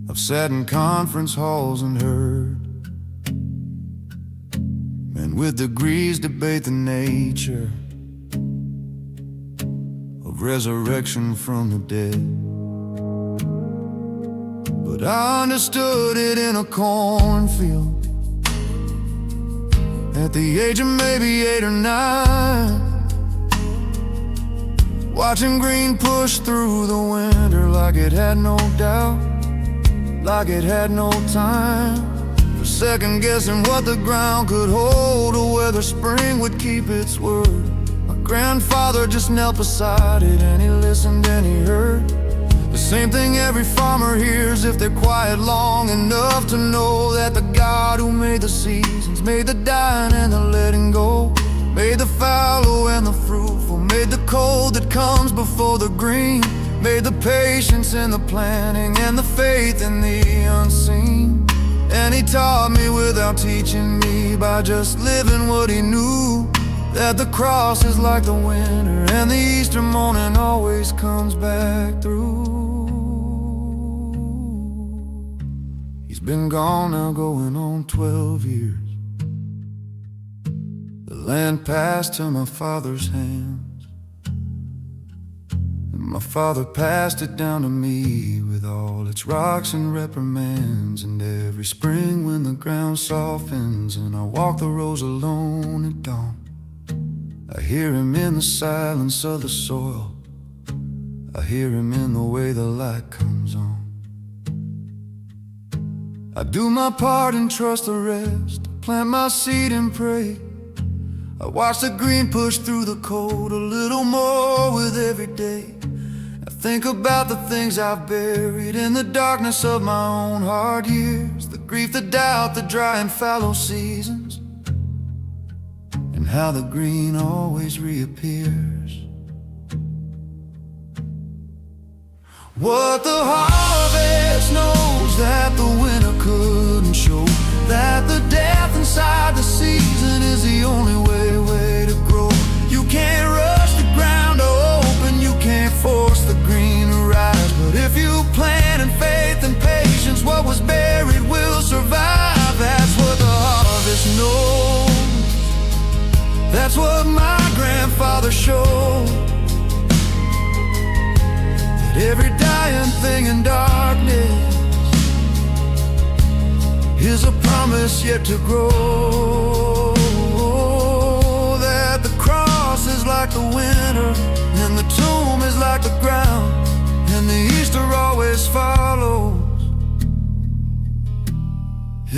I've sat in conference halls and heard men with degrees debate the nature of resurrection from the dead. But I understood it in a cornfield at the age of maybe 8 or 9, watching green push through the winter like it had no doubt, like it had no time for second guessing what the ground could hold or whether spring would keep its word. My grandfather just knelt beside it and he listened and he heard the same thing every farmer hears if they're quiet long enough to know that the God who made the seasons, made the dying and the letting go, made the fallow and the fruitful, made the cold that comes before the green, made the patience in the planting and the faith in the unseen. And he taught me without teaching me, by just living what he knew, that the cross is like the winter and the Easter morning always comes back through. He's been gone now going on 12 years. The land passed to my father's hands, and my father passed it down to me with all its rocks and reprimands. And every spring when the ground softens and I walk the rows alone at dawn, I hear him in the silence of the soil, I hear him in the way the light comes on. I do my part and trust the rest, plant my seed and pray. I watch the green push through the cold a little more with every day. I think about the things I've buried in the darkness of my own hard years, the grief, the doubt, the dry and fallow seasons, and how the green always reappears. What the harvest knows that the winter couldn't show, that the death inside the season is the only way to grow. You can't rush the ground to open, you can't force the green to rise, but if you plant in faith and patience, what was buried will survive. That's what the harvest knows. That's what my grandfather showed, that every dying thing in dark harvest yet to grow, that the cross is like the winter, and the tomb is like the ground, and the Easter always follows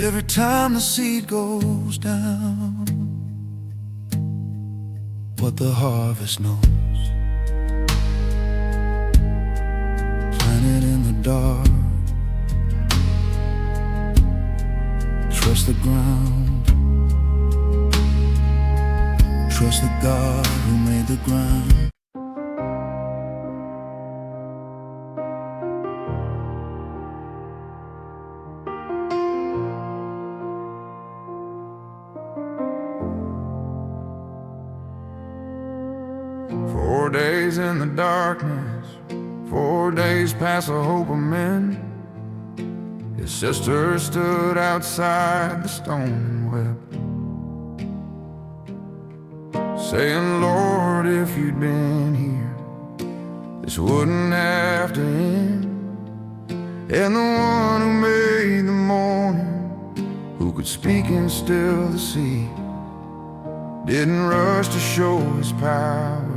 every time the seed goes down. What the harvest knows, planted in the dark, trust the ground, trust the God who made the ground. "4 days in the darkness, 4 days past the hope of men." His sister stood outside the stone and wept, saying, "Lord, if you'd been here, this wouldn't have to end." And the one who made the morning, who could speak and still the sea, didn't rush to show his power.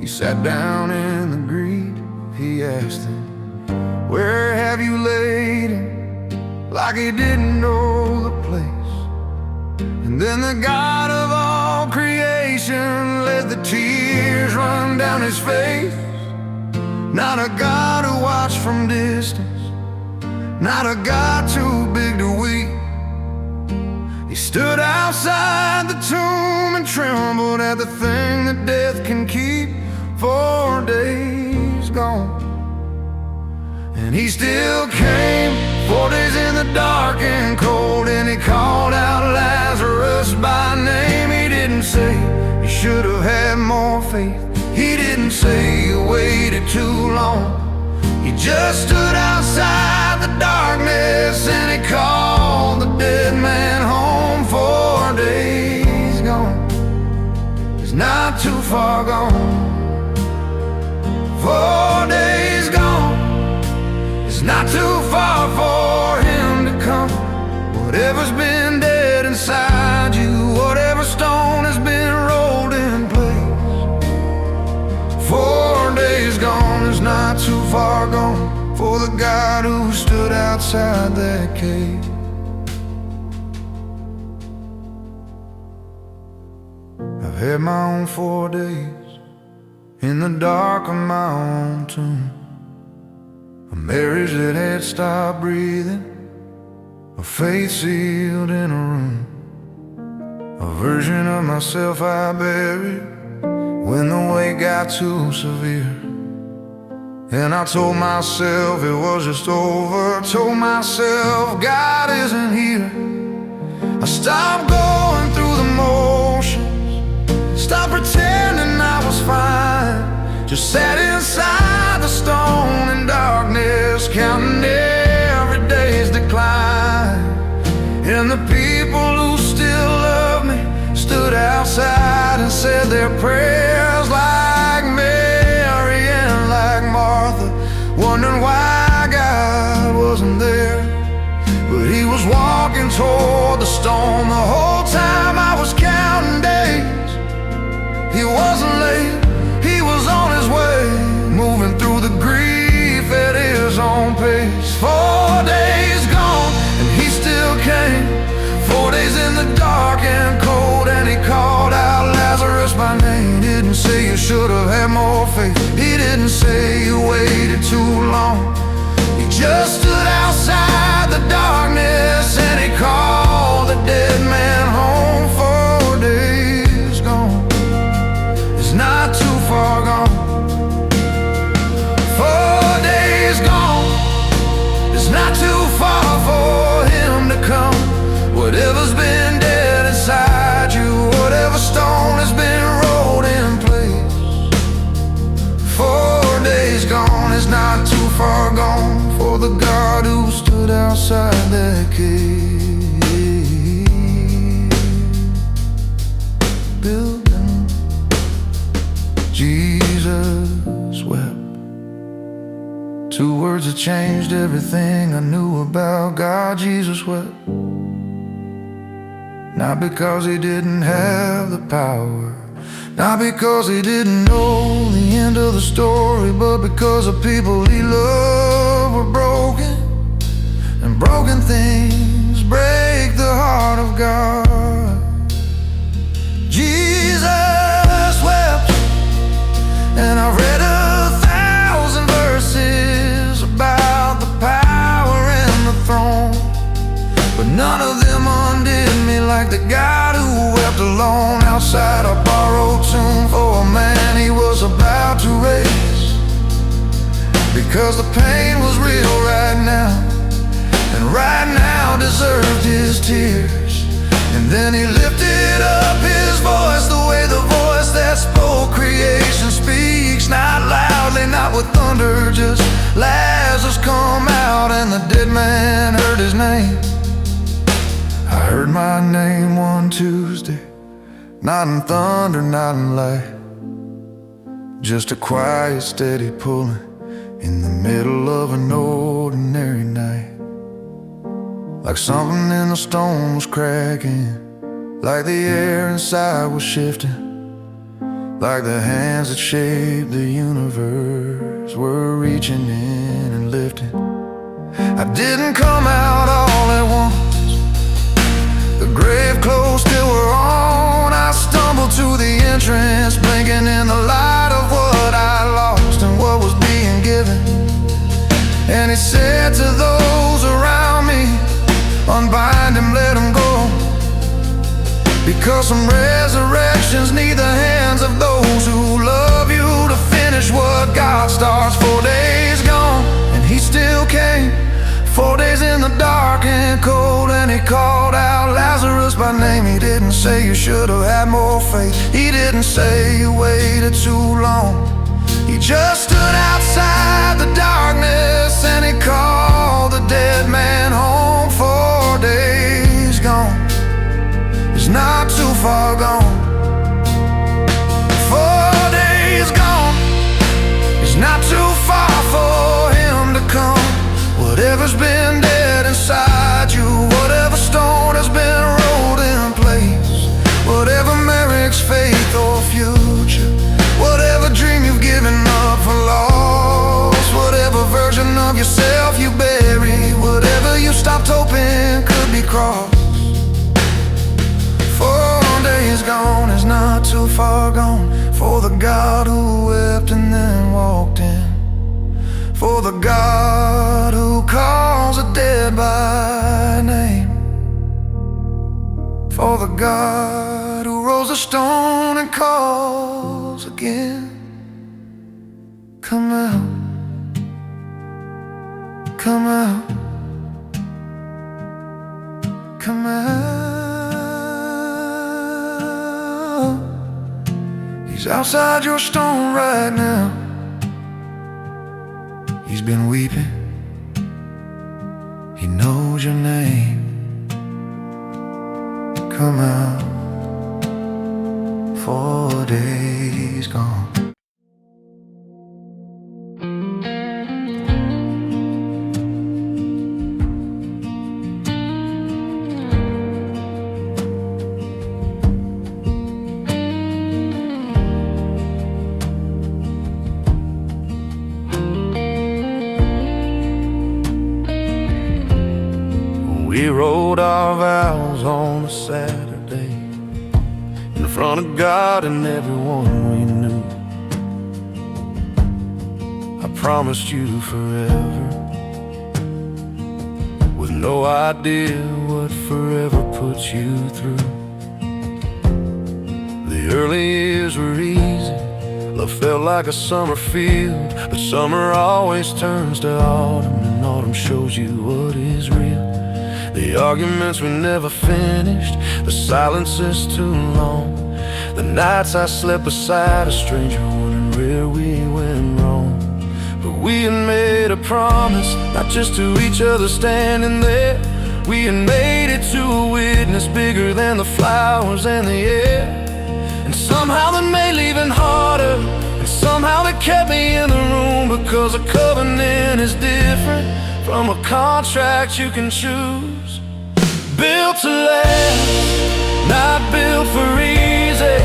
He sat down in the greed. He asked him, "Where have you laid him?" Like he didn't know the place. And then the God of all creation let the tears run down his face. Not a God who watched from distance, not a God too big to weep. He stood outside the tomb and trembled at the thing that death can keep. 4 days gone, and he still came. 4 days in the dark and cold, and he called out Lazarus by name. He didn't say you should have had more faith. He didn't say you waited too long. He just stood outside the darkness and he called the dead man home. 4 days gone, he's not too far gone. 4 days gone, it's not too far for him to come. Whatever's been dead inside you, whatever stone has been rolled in place, 4 days gone is not too far gone for the God who stood outside that cave. I've had my own 4 days in the dark of my own tomb, a marriage that had stopped breathing, a faith sealed in a room, a version of myself I buried when the weight got too severe. And I told myself it was just over, told myself God isn't here. I stopped going through the motions, stopped pretending I was fine, just sat inside the stone in darkness, counting every day's decline. And the people who still love me stood outside and said their prayers, like Mary and like Martha, wondering why God wasn't there. But he was walking toward the stone the whole time I was counting days. He wasn't late, he was on his way, moving through the grief at his own pace. 4 days gone, and he still came. 4 days in the dark and cold, and he called out Lazarus by name. Didn't say you should have had more faith. He didn't say you waited too long. He just stood outside the darkness and he called the dead man home. 4 days gone, it's not too far gone. 4 days gone, it's not too far for him to come. Whatever's been dead inside you, whatever stone has been rolled in place, 4 days gone is not too far gone for the God who stood outside that cave. Building, Jesus wept. 2 words that changed everything I knew about God. Jesus wept. Not because he didn't have the power, not because he didn't know the end of the story, but because the people he loved were broken, and broken things break the heart of God. Jesus wept, and I read 1,000 verses about the power and the throne, but none of them undid me like the God who wept alone outside a borrowed tomb for a man he was about to raise. Because the pain was real right now, and right now deserved his tears. And then he lifted up his voice, the way the voice that spoke creation speaks, not loudly, not with thunder, just Lazarus come out, and the dead man heard his name. I heard my name one Tuesday, not in thunder, not in light, just a quiet, steady pulling in the middle of an ordinary night. Like something in the stone was cracking, like the air inside was shifting, like the hands that shaped the universe were reaching in and lifting. I didn't come out all at once, the grave clothes still were on. I stumbled to the entrance, blinking in the light of what I lost and what was being given. And he said to those around me, unbind him, let him go, because some resurrections need the hands of those who love you to finish what God starts. 4 days gone, and he still came. 4 days in the dark and cold, and he called out Lazarus by name. He didn't say you should have had more faith, he didn't say you waited too long. He just stood outside the darkness, and he called the dead man home. 4 days gone, he's not too far gone. 4 days gone, he's not too far for him to come. Whatever's been dead inside you, whatever stone has been rolled in place, whatever merits faith or future, whatever dream you've given up for lost, whatever version of yourself you bury, whatever you stopped hoping could be crossed. 4 days gone is not too far gone for the God who wept and then walked in, for the God who calls the dead by name, for the God who rolls a stone and calls again. Come out, come out, come out. He's outside your stone right now. He's been weeping, he knows your name. Come out, 4 days gone. We wrote our vows on a Saturday in front of God and everyone we knew. I promised you forever, with no idea what forever puts you through. The early years were easy, love felt like a summer field, but summer always turns to autumn, and autumn shows you what is real. The arguments we never finished, the silences too long, the nights I slept beside a stranger wondering where we went wrong. But we had made a promise, not just to each other standing there, we had made it to a witness bigger than the flowers and the air. And somehow that made leaving harder, and somehow that kept me in the room, because a covenant is different from a contract you can choose. Built to last, Not built for easy,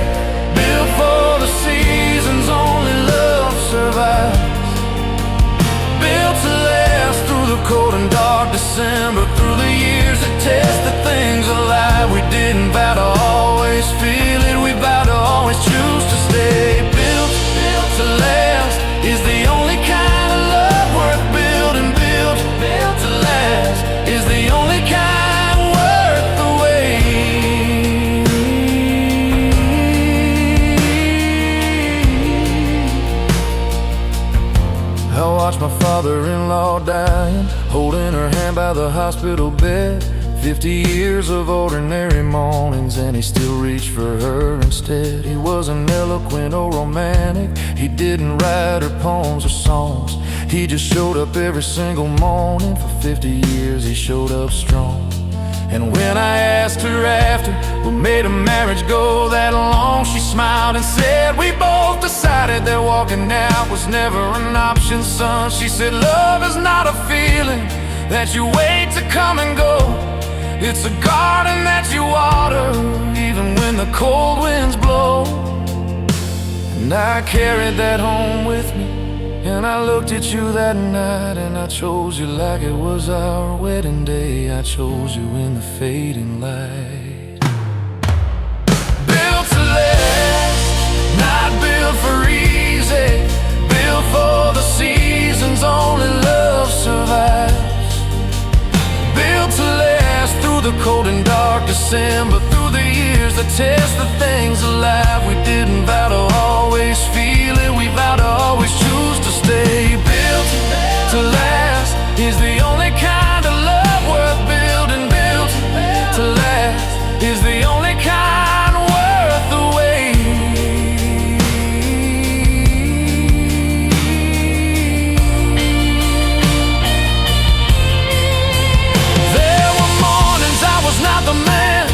built for the seasons only love survives. Built to last through the cold and dark December, through the years that test the things alive. We didn't vow to always feel it, we vowed to always choose to stay. Built to last is the only kind of love worth building. Built to last is the only kind worth the wait. I watched my father-in-law dying, holding her hand by the hospital bed. 50 years of ordinary mornings, and he still reached for her instead. He wasn't eloquent or romantic, he didn't write her poems or songs. He just showed up every single morning. For 50 years he showed up strong. And when I asked her after what made a marriage go that long, she smiled and said, we both decided that walking out was never an option, son. She said, love is not a feeling that you wait to come and go. It's a garden that you water even when the cold winds blow. And I carried that home with me, and I looked at you that night, and I chose you like it was our wedding day. I chose you in the fading light. Built to last, not built for easy, built for the seasons only love survives. Built to last through the cold and dark December, through the years that test the things alive. We didn't vow to always feel it, we vowed to always choose to stay. Built to last is the only kind of love worth building. Built to last is the only kind worth the wait. There were mornings I was not the man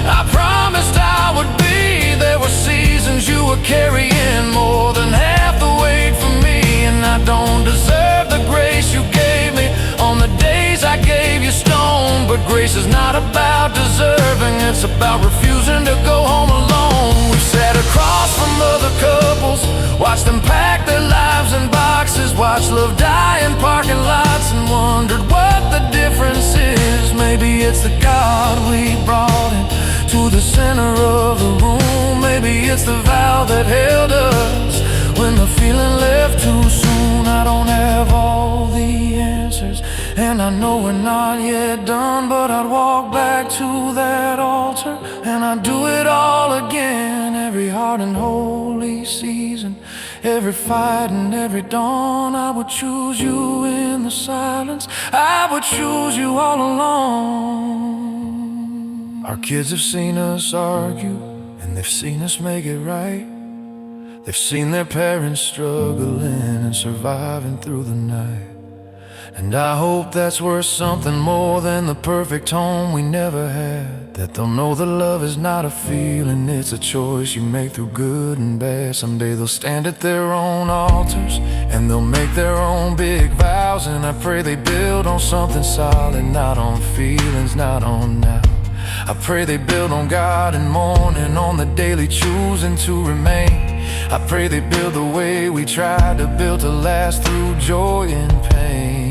I promised I would be. There were seasons you were carrying more than half the weight for me. And I don't deserve the grace you gave me on the days I gave you stone. But grace is not about deserving, it's about refusing to go home alone. We've sat across from other couples, watched them pack their lives in boxes, watched love die in parking lots, and wondered what the difference is. Maybe it's the God we brought in to the center of the room. Maybe it's the vow that held us when the feeling left too soon. I don't have all the answers, and I know we're not yet done, but I'd walk back to that altar, and I'd do it all again. Every hard and holy season, every fight and every dawn, I would choose you in the silence, I would choose you all along. Our kids have seen us argue, and they've seen us make it right. They've seen their parents struggling and surviving through the night. And I hope that's worth something more than the perfect home we never had. That they'll know that love is not a feeling, it's a choice you make through good and bad. Someday they'll stand at their own altars, and they'll make their own big vows. And I pray they build on something solid, not on feelings, not on now. I pray they build on God and morning, on the daily choosing to remain. I pray they build the way we tried to build, to last through joy and pain.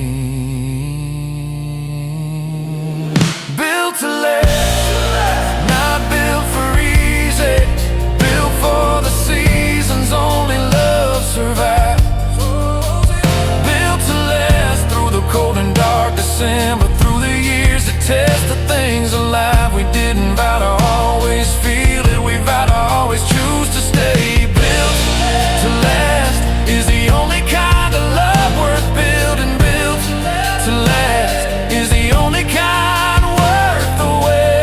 Built to last, not built for easy, built for the seasons only love survives. Built to last through the cold and dark December, through the years that test the things alive. We didn't vow to always feel it, we vowed to always choose to stay. Built to last is the only kind of love worth building. Built to last is the only kind worth the wait.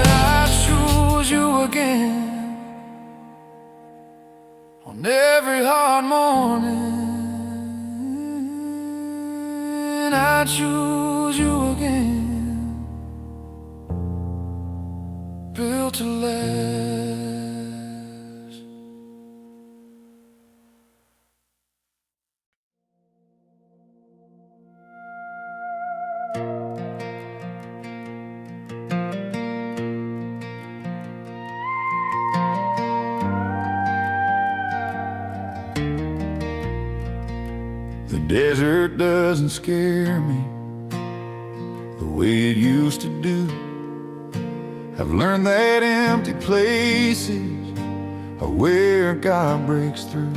I choose you again on every hard morning. I choose you again, built to last. desert doesn't scare me the way it used to do. I've learned that empty places are where God breaks through.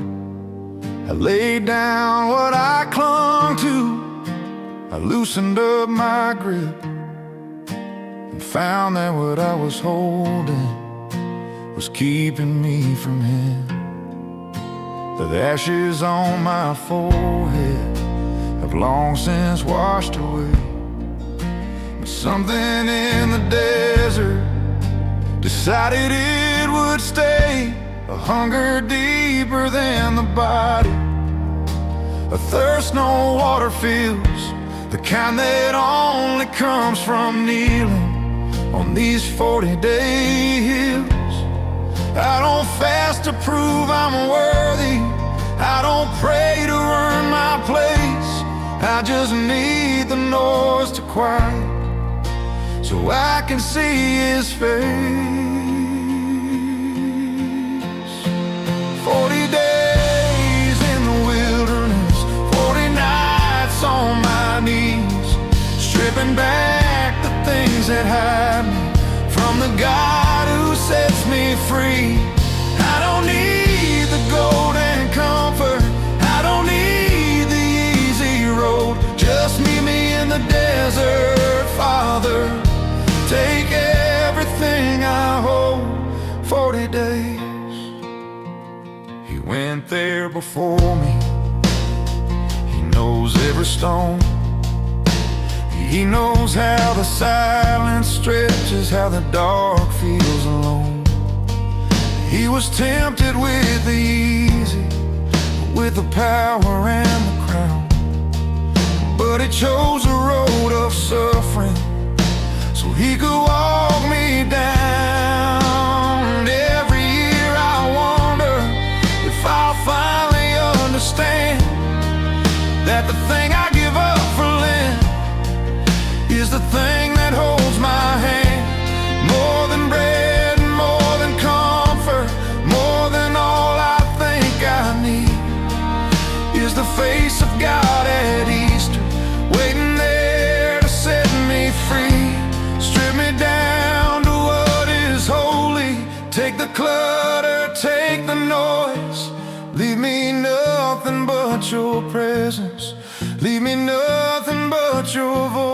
I laid down what I clung to, I loosened up my grip, and found that what I was holding was keeping me from Him. The ashes on my forehead have long since washed away, but something in the desert decided it would stay. A hunger deeper than the body, a thirst no water feels, the kind that only comes from kneeling on these 40-day hills. I don't fast to prove I'm worthy, I don't pray to earn my place. I just need the noise to quiet so I can see His face. 40 days in the wilderness, 40 nights on my knees, stripping back the things that hide me from the God who sets me free. I don't need the golden comfort, I don't need the easy road. Just meet me in the desert, Father. Take everything I hold. 40 days. He went there before me. He knows every stone. He knows how the silence stretches, how the dark feels alone. He was tempted with the easy, with the power and the crown, but He chose a road of suffering so He could walk me down. Every year I wonder if I'll finally understand that the thing I give up for Lent is the thing that holds my hand. More than bread, more than comfort, more than all I think I need is the face of God at Easter, waiting there to set me free. Strip me down to what is holy. Take the clutter, take the noise. Leave me nothing but Your presence. Leave me nothing but Your voice.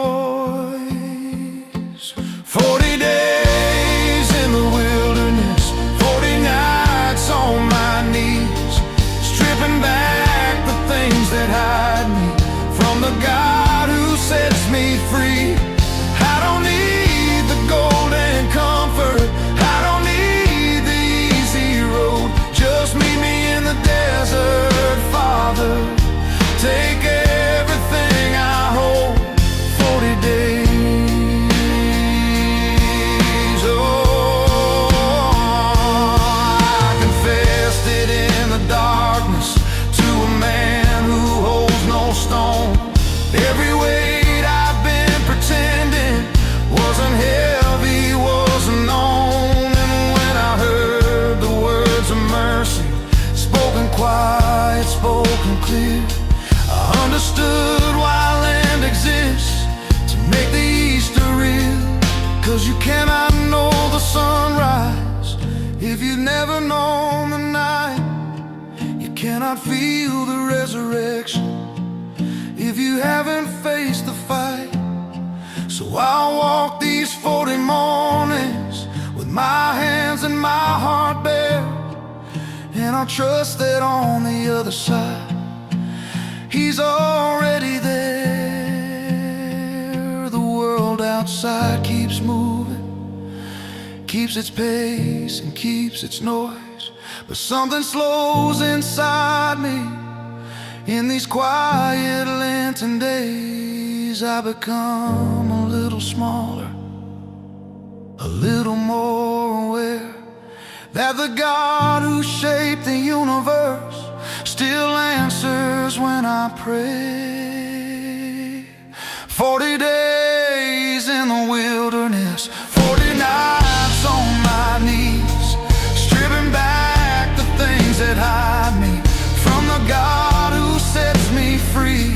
40 days in the wilderness, 40 nights on my knees, stripping back the things that hide me from the God who sets me free. I don't need the golden comfort, I don't need the easy road. Just meet me in the desert, Father. Take everything I hold. 40 days. Oh, I confessed it in the darkness to a man who holds no stone. Every weight I've been pretending wasn't heavy, wasn't known. And when I heard the words of mercy, spoken quiet, spoken clear, I understood why land exists, to make the Easter real. 'Cause you cannot know the sunrise if you've never known the night. You cannot feel the resurrection if you haven't faced the fight. So I'll walk these 40 mornings with my hands and my heart bare, and I'll trust that on the other side He's already there. The world outside keeps moving, keeps its pace and keeps its noise, but something slows inside me. In these quiet Lenten days I become a little smaller, a little more aware that the God who shaped the universe still answers when I pray. 40 days in the wilderness, 40 nights on my knees, stripping back the things that hide me from the God who sets me free.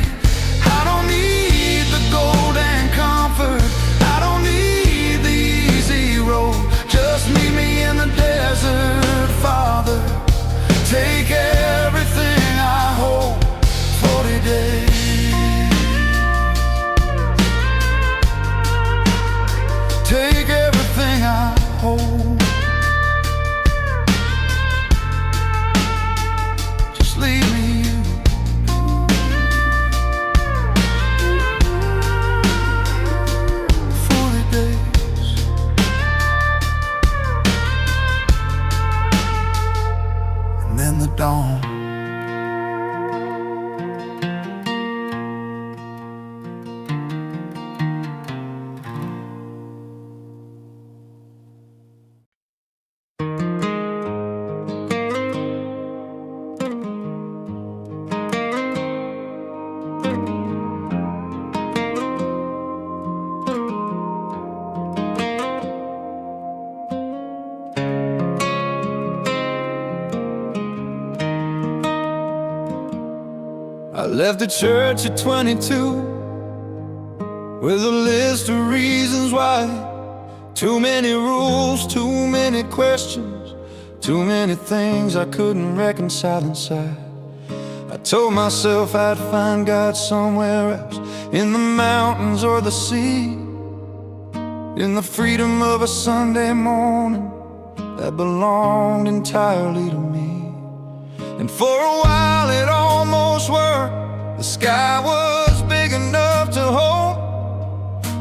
in the dawn. I left the church at 22 with a list of reasons why. Too many rules, too many questions, too many things I couldn't reconcile inside. I told myself I'd find God somewhere else, in the mountains or the sea, in the freedom of a Sunday morning that belonged entirely to me. And for a while it almost worked. The sky was big enough to hold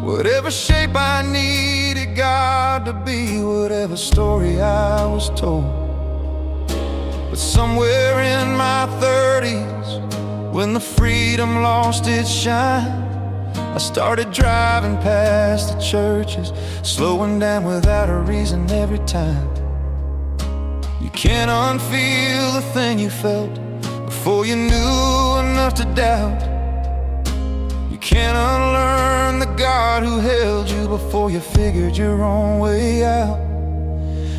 whatever shape I needed God to be, whatever story I was told. But somewhere in my 30s, when the freedom lost its shine, I started driving past the churches, slowing down without a reason every time. You can't unfeel the thing you felt before you knew enough to doubt. You can't unlearn the God who held you before you figured your own way out.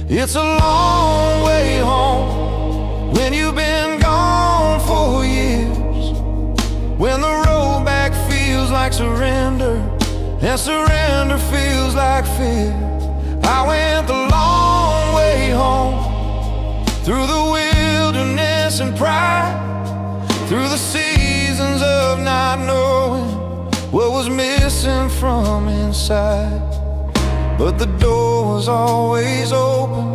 It's a long way home when you've been gone for years, when the road back feels like surrender and surrender feels like fear. I went the long way home, through the wilderness and pride, through the seasons of not knowing what was missing from inside. But the door was always open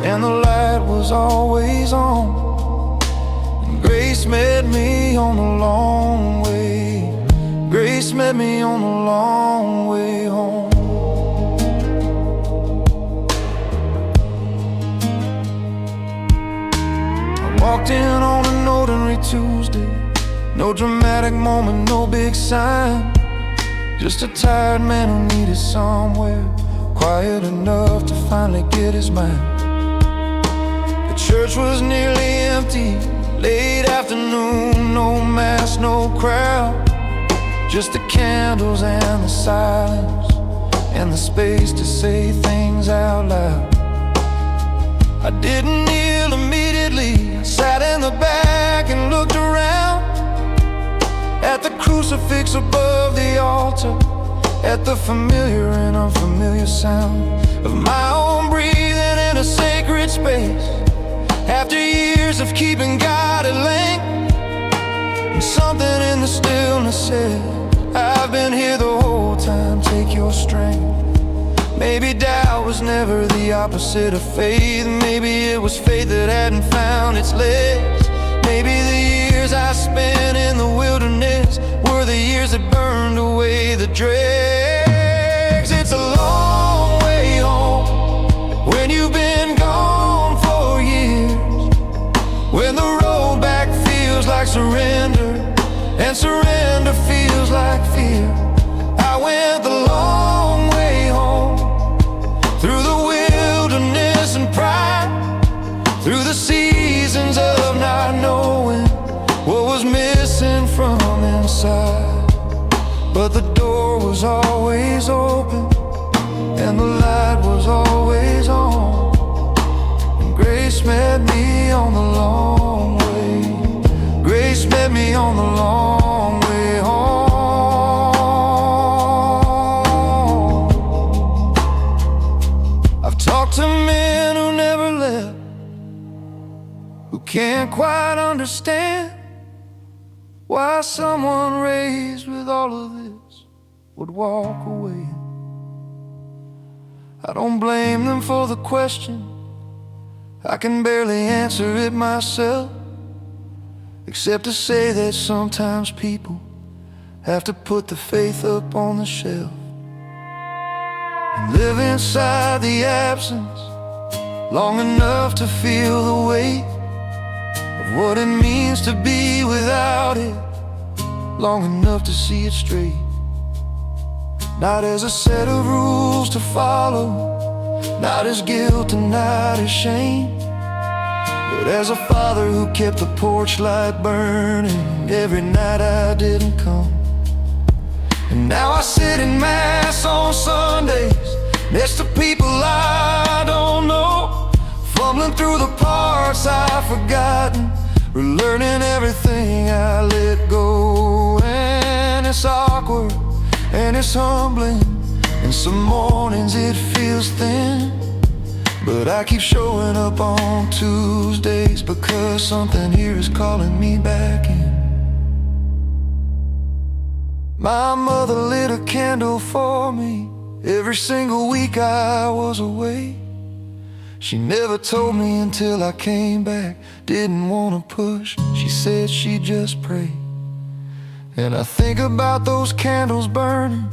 and the light was always on, and grace met me on the long way. Grace met me on the long way home. Walked in on an ordinary Tuesday, no dramatic moment, no big sign, just a tired man who needed somewhere quiet enough to finally get his mind. The church was nearly empty, late afternoon, no mass, no crowd, just the candles and the silence and the space to say things out loud. I didn't kneel immediately, I sat in the back and looked around at the crucifix above the altar, at the familiar and unfamiliar sound of my own breathing in a sacred space. After years of keeping God at length, and something in the stillness said, I've been here the whole time, take your strength. Maybe doubt was never the opposite of faith. Maybe it was faith that hadn't found its legs. Maybe the years I spent in the wilderness were the years that burned away the dregs. It's a long way home when you've been gone for years, when the road back feels like surrender and surrender feels like fear. I went the long way home, through the wilderness and pride, through the seasons of not knowing what was missing from inside. But the door was always open and the light was always on, and grace met me on the long way. Grace met me on the long way home. Talk to men who never left, who can't quite understand why someone raised with all of this would walk away. I don't blame them for the question, I can barely answer it myself, except to say that sometimes people have to put the faith up on the shelf and live inside the absence long enough to feel the weight what it means to be without it, long enough to see it straight. Not as a set of rules to follow, not as guilt and not as shame, but as a father who kept the porch light burning every night I didn't come. And now I sit in mass on Sundays next to people I don't know, fumbling through the parts I've forgotten, relearning everything I let go. And it's awkward and it's humbling, and some mornings it feels thin, but I keep showing up on Tuesdays because something here is calling me back in. My mother lit a candle for me every single week I was away. She never told me until I came back, didn't want to push, she said she'd just pray. And I think about those candles burning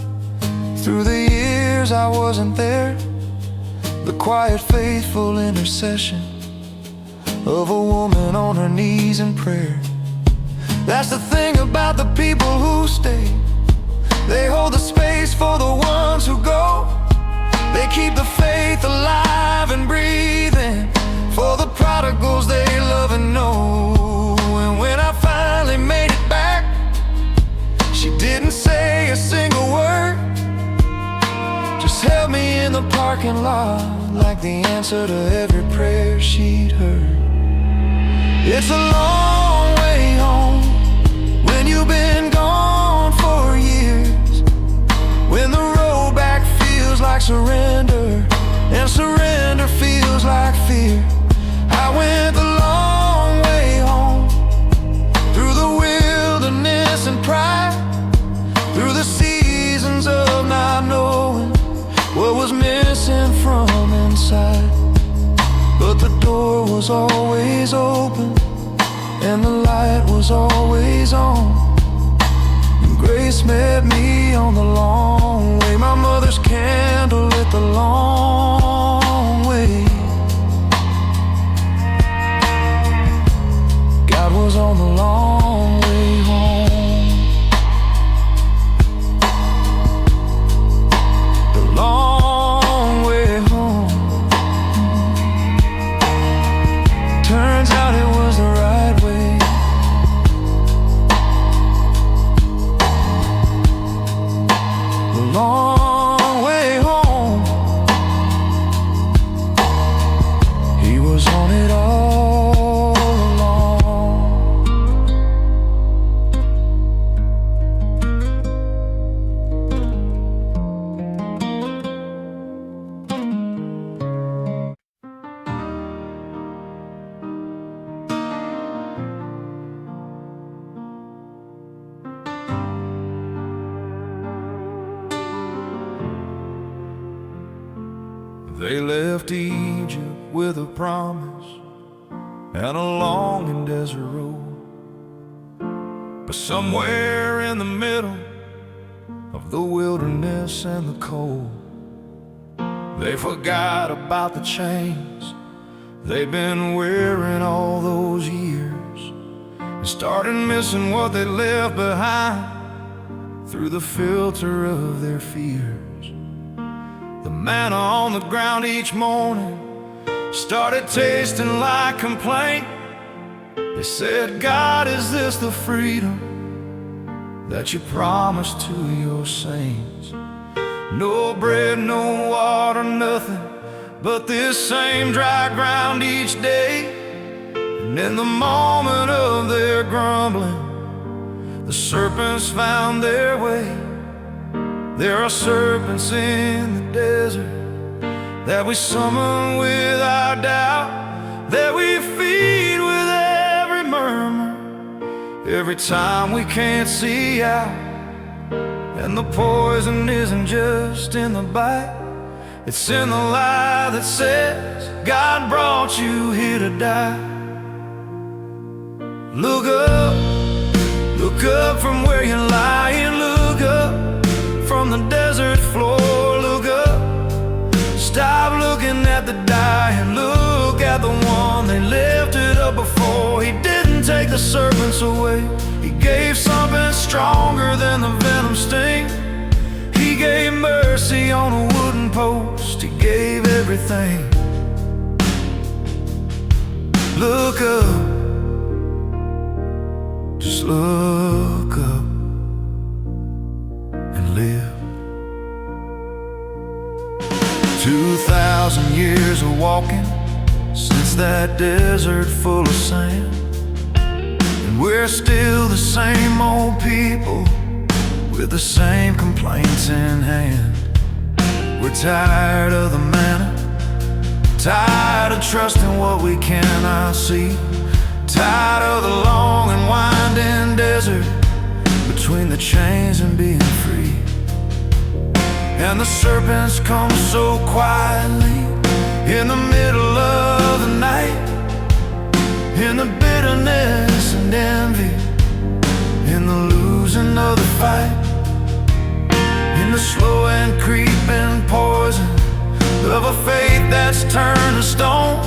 through the years I wasn't there, the quiet faithful intercession of a woman on her knees in prayer. That's the thing about the people who stay, they hold the space for the ones who go. They keep the faith alive and breathing for the prodigals they love and know. And when I finally made it back, she didn't say a single word, just held me in the parking lot like the answer to every prayer she'd heard. It's a long way home when you've been gone for years, when the road back feels like surrender and surrender feels like fear. I went the long way home through the wilderness and pride, through the seasons of not knowing what was missing from inside. But the door was always open and the light was always on, and grace met me on the long way. My mother's candle lit the long way. God was on the long way home, the long way home. Turns out it was the right way. The long way home. He was on it all along. They left Egypt with a promise and a long and desert road, but somewhere in the middle of the wilderness and the cold, they forgot about the chains they've been wearing all those years, and started missing what they left behind through the filter of their fears. The manna on the ground each morning started tasting like complaint. They said, God, is this the freedom that you promised to your saints? No bread, no water, nothing but this same dry ground each day. And in the moment of their grumbling, the serpents found their way. There are serpents in the desert that we summon with our doubt, that we feed with every murmur, every time we can't see out. And the poison isn't just in the bite, it's in the lie that says God brought you here to die. Look up from where you're lying, look up from the desert floor, look up. Stop looking at the dying, look at the one they lifted up before. He didn't take the serpents away. He gave something stronger than the venom sting. He gave mercy on a wooden post. He gave everything. Look up, just look up and live. 2,000 years of walking since that desert full of sand, and we're still the same old people with the same complaints in hand. We're tired of the manna, tired of trusting what we cannot see, tired of the long and winding desert between the chains and being free. And the serpents come so quietly in the middle of the night, in the bitterness and envy, in the losing of the fight, in the slow and creeping poison of a faith that's turned to stone,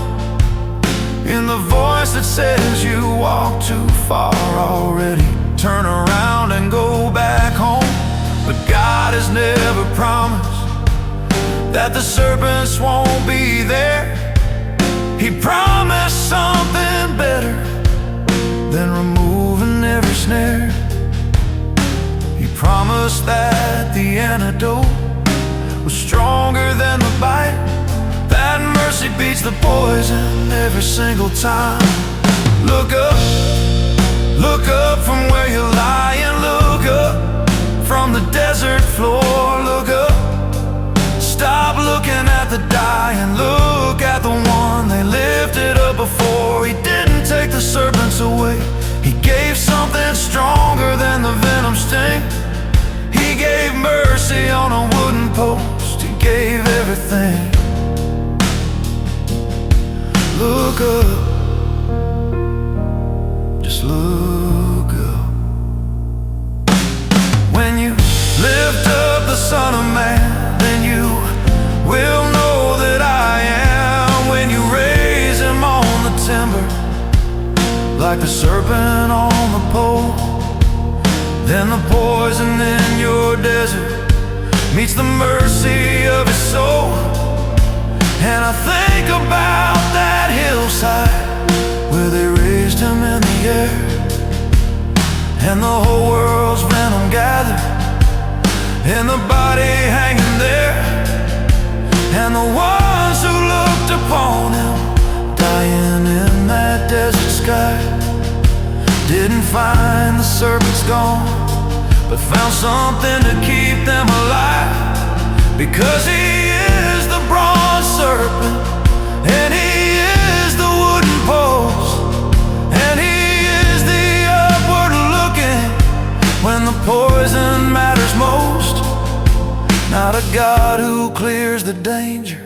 in the voice that says you walk too far already, turn around and go back home. But God has never promised that the serpents won't be there. He promised something better than removing every snare. He promised that the antidote was stronger than the bite, that mercy beats the poison every single time. Look up from where you're lying. Look up from the desert floor. Look up, stop looking at the dying. Look at the one they lifted up before. He didn't take the serpents away. He gave something stronger than the venom sting. He gave mercy on a wooden post. He gave everything. Look up, just look up. When you lift up the Son of Man, then you will know that I am. When you raise him on the timber, like the serpent on the pole, then the poison in your desert meets the mercy of his soul. And I think about that hillside where they raised him in the air, and the whole world's venom gathered, and the body hanging there, and the ones who looked upon him dying in that desert sky didn't find the serpents gone, but found something to keep them alive. Because he is the bronze serpent, and he is the wooden post, and he is the upward looking when the poison matters most. Not a God who clears the danger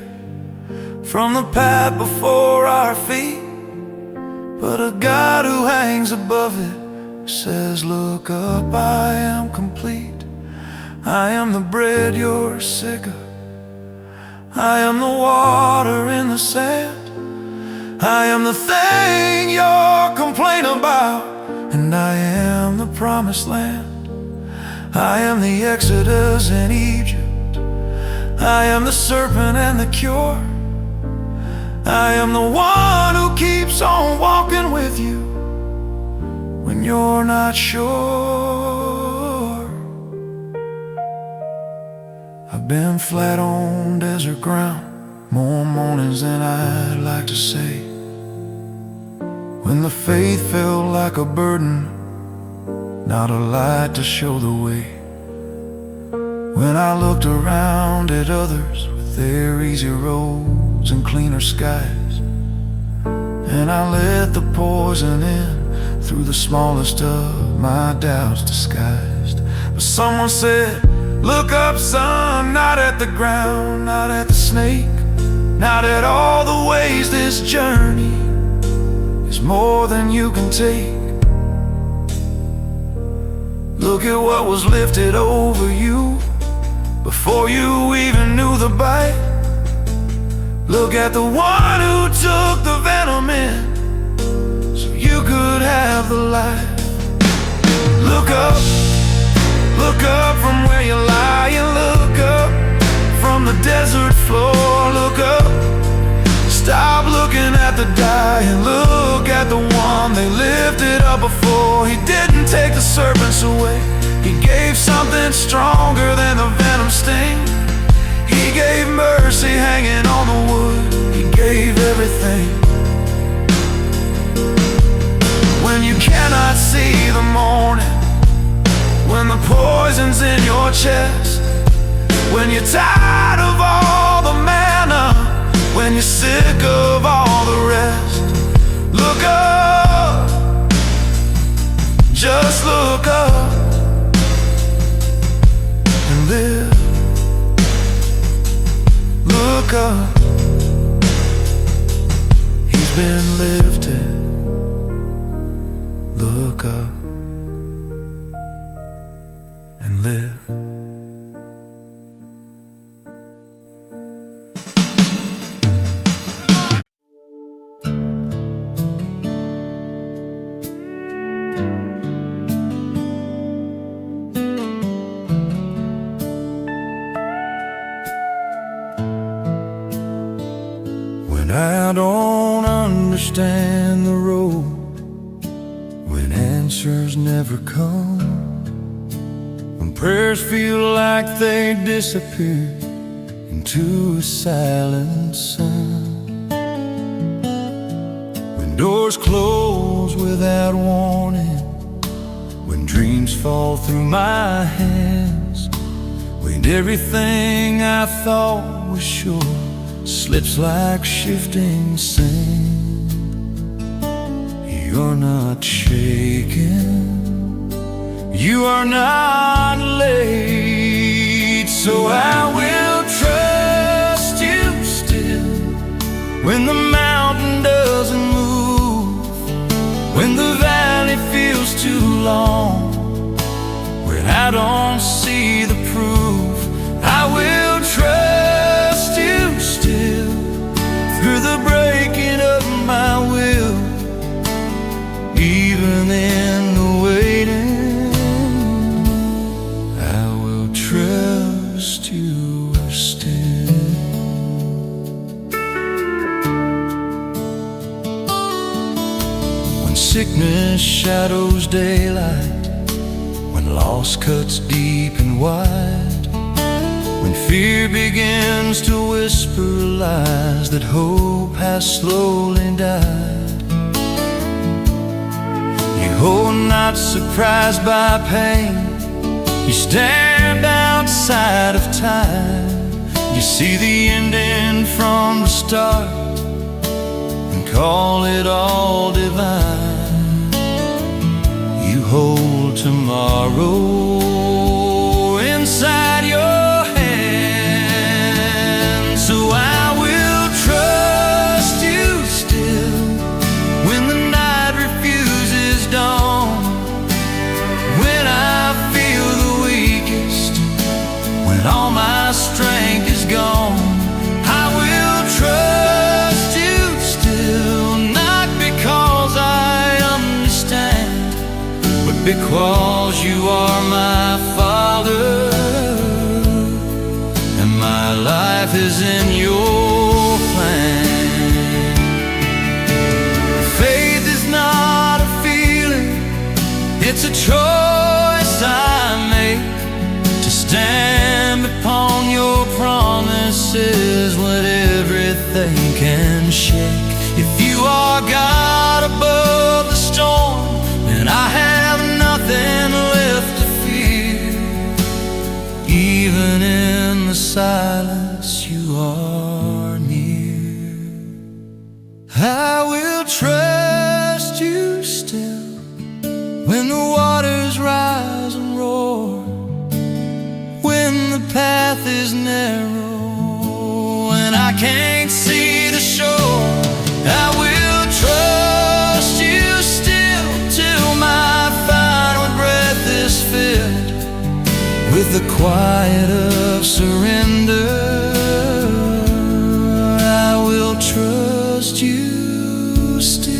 from the path before our feet, but a God who hangs above it, says, look up, I am complete. I am the bread you're sick of. I am the water in the sand. I am the thing you're complaining about, and I am the promised land. I am the Exodus in Egypt. I am the serpent and the cure. I am the one who keeps on walking with you when you're not sure. I've been flat on desert ground more mornings than I'd like to say, when the faith felt like a burden, not a light to show the way. When I looked around at others with their easy roads and cleaner skies, and I let the poison in through the smallest of my doubts disguised. But someone said, look up, son, not at the ground, not at the snake, not at all the ways this journey is more than you can take. Look at what was lifted over you before you even knew the bite. Look at the one who took the venom in so you could have Look up from where you're lying, look up from the desert floor, look up. Stop looking at the dying, look at the one they lifted up before. He didn't take the serpents away, he gave something stronger than the venom sting. He gave mercy hanging on the wood, he gave everything. When you cannot see the morning, when the poison's in your chest, when you're tired of all the manna, when you're sick of all the rest, look up, just look up and live. Look up, he's been lifted. Look up and live. When I don't understand the road, when answers never come, when prayers feel like they disappear into a silent sun, when doors close without warning, when dreams fall through my hands, when everything I thought was sure slips like shifting sand. You're not shaken, you are not late, so I will trust you still. When the mountain doesn't move, when the valley feels too long, when I don't see the proof, I will trust you still. Through the breaking of my will, even in the waiting, I will trust you still. When sickness shadows daylight, when loss cuts deep and wide, when fear begins to whisper lies that hope has slowly died, oh, not surprised by pain, you stand outside of time. You see the ending from the start and call it all divine. You hold tomorrow inside your hand, so I will trust you still. When the night refuses dawn, when I feel the weakest, when all my strength is gone, I will trust you still. Not because I understand, but because you are my Father, and my life is in your plan. Faith is not a feeling, it's a choice I make, to stand upon your promises when everything can shake. If you are God above the storm, then I have nothing left to fear. Even in the silence, you are near. I will trust you still. When the waters rise and roar, when the path is narrow, when I can't see the shore, I will trust you still till my final breath is filled with the quiet of surrender. I will trust you still.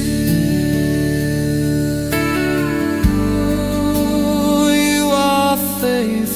You are faithful.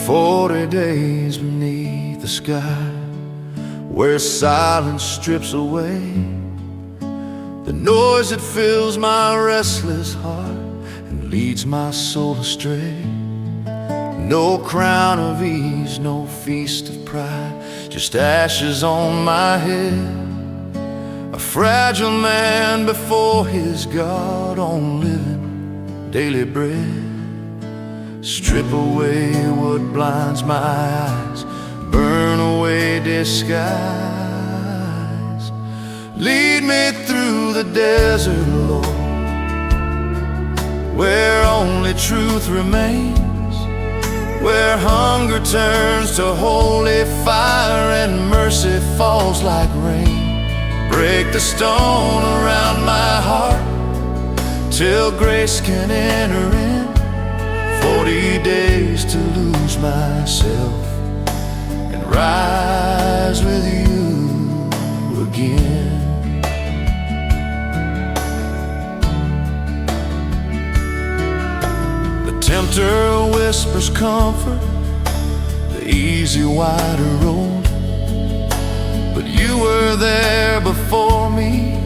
40 days beneath the sky, where silence strips away the noise that fills my restless heart and leads my soul astray. No crown of ease, no feast of pride, just ashes on my head. A fragile man before his God, on living daily bread. Strip away what blinds my eyes, burn away disguise. Lead me through the desert, Lord, where only truth remains, where hunger turns to holy fire and mercy falls like rain. Break the stone around my heart till grace can enter in. 40 days to lose myself and rise with you again. The tempter whispers comfort, the easy wider road, but you were there before me,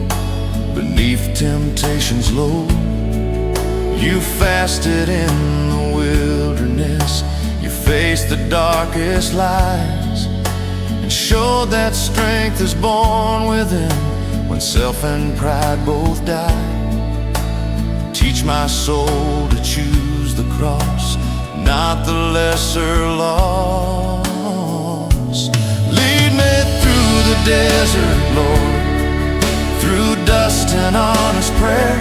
beneath temptation's load. You fasted in the wilderness, you faced the darkest lies, and showed that strength is born within when self and pride both die. Teach my soul to choose the cross, not the lesser loss. Lead me through the desert, Lord, through dust and honest prayer,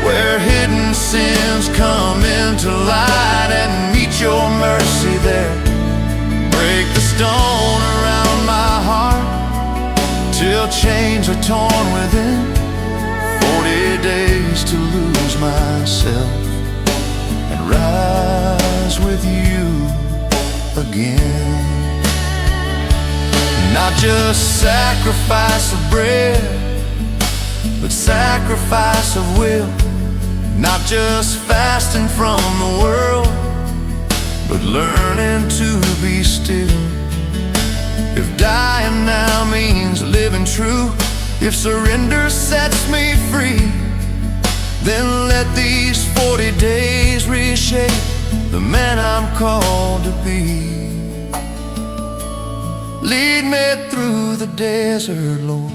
where hidden sins come into light and meet your mercy there. Break the stone around my heart till chains are torn within. 40 days to lose myself and rise with you again. Not just sacrifice of bread, but sacrifice of will. Not just fasting from the world, but learning to be still. If dying now means living true, if surrender sets me free, then let these 40 days reshape the man I'm called to be. Lead me through the desert, Lord,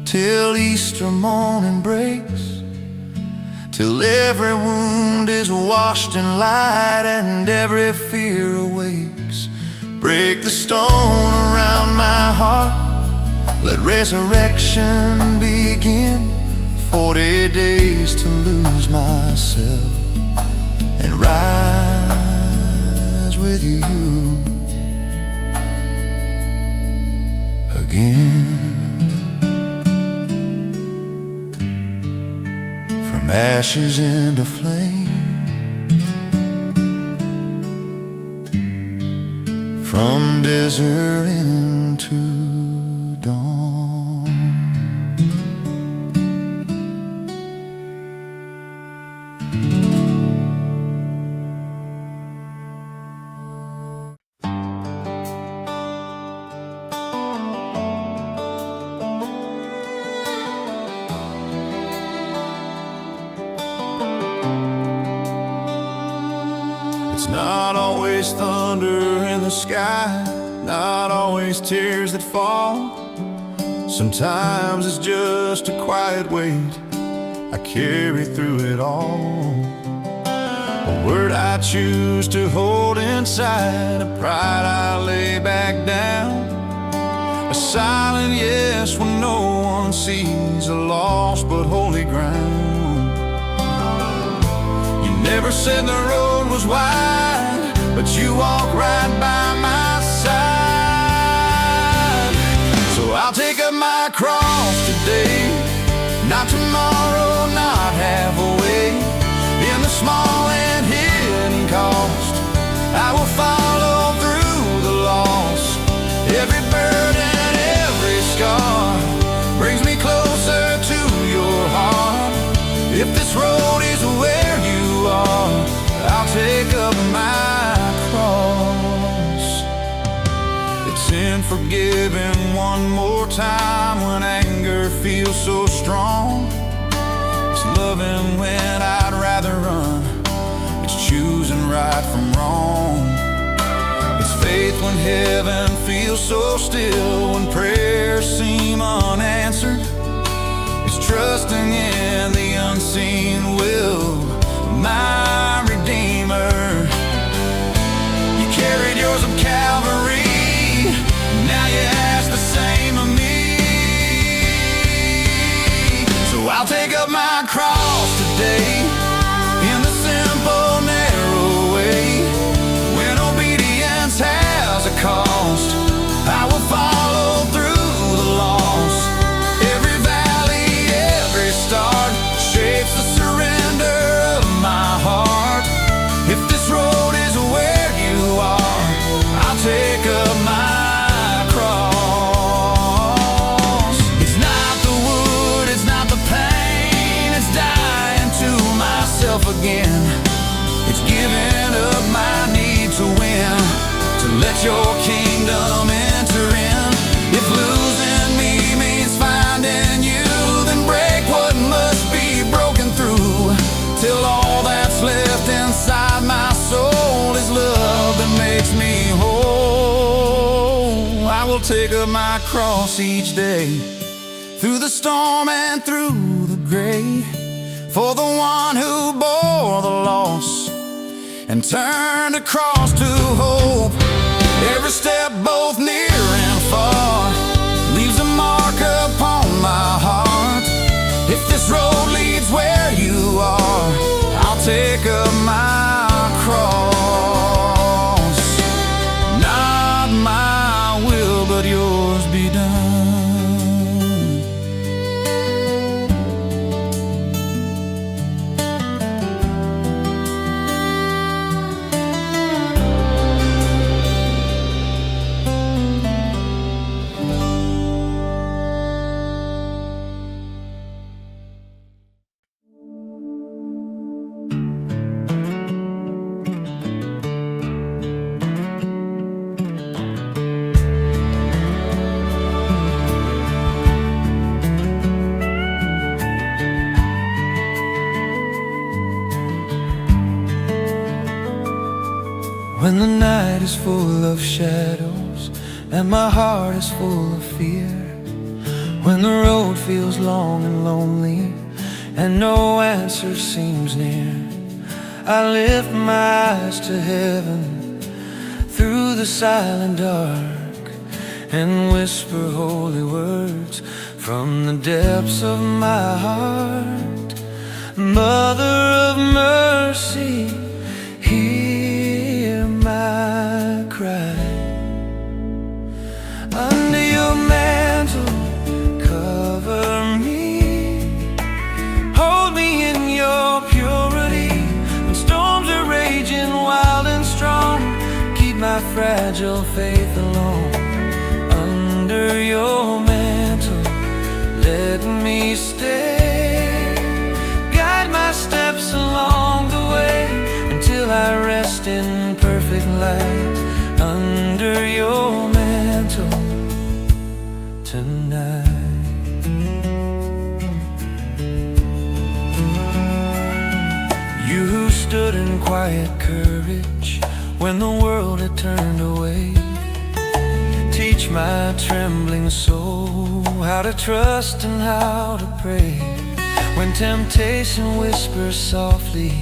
till Easter morning breaks, till every wound is washed in light and every fear awakes. Break the stone around my heart, let resurrection begin. 40 days to lose myself and rise with you again. From ashes into flame, from desert into dawn. It's not always thunder in the sky, not always tears that fall. Sometimes it's just a quiet weight I carry through it all. A word I choose to hold inside, a pride I lay back down, a silent yes when no one sees, a lost but holy ground. You never said the road was wide, but you walk right by my side. So I'll take up my cross today, not tomorrow, not halfway. In the small and hidden cost, I will follow through the loss. Every burden, every scar brings me closer to your heart. If this road is where you are, I'll take up my cross. forgive Him one more time when anger feels so strong. It's loving when I'd rather run. It's choosing right from wrong. It's faith when heaven feels so still, when prayers seem unanswered. It's trusting in the unseen will of my Redeemer. You carried yours of Calvary, now you ask the same of me. So I'll take up my cross today in the simple, narrow way. When obedience has a cost, I will follow through the loss. Every valley, every start shapes the surrender of my heart. If this road is where you are, I'll take up my cross. It's not the wood, it's not the pain, it's dying to myself again. It's giving up my need to win, to let your kingdom enter in. If losing me means finding you, then break what must be broken through, till all that's left inside my soul is love that makes me whole. I will take up my cross each day, through the storm and through the gray, for the one who bore the loss and turned across to hope. Every step, both near and far, leaves a mark upon my heart. If this road leads where you are, I'll take up my cross. Not my will, but yours be done. When the night is full of shadows and my heart is full of fear, when the road feels long and lonely and no answer seems near, I lift my eyes to heaven through the silent dark and whisper holy words from the depths of my heart. Mother of mercy, hear my cry. Under your mantle, cover me. Hold me in your purity. When storms are raging wild and strong, keep my fragile faith alone. Under your mantle, let me stay. Guide my steps along the way until I rest in perfect light under your mantle tonight. You who stood in quiet courage when the world had turned away, teach my trembling soul how to trust and how to pray. When temptation whispers softly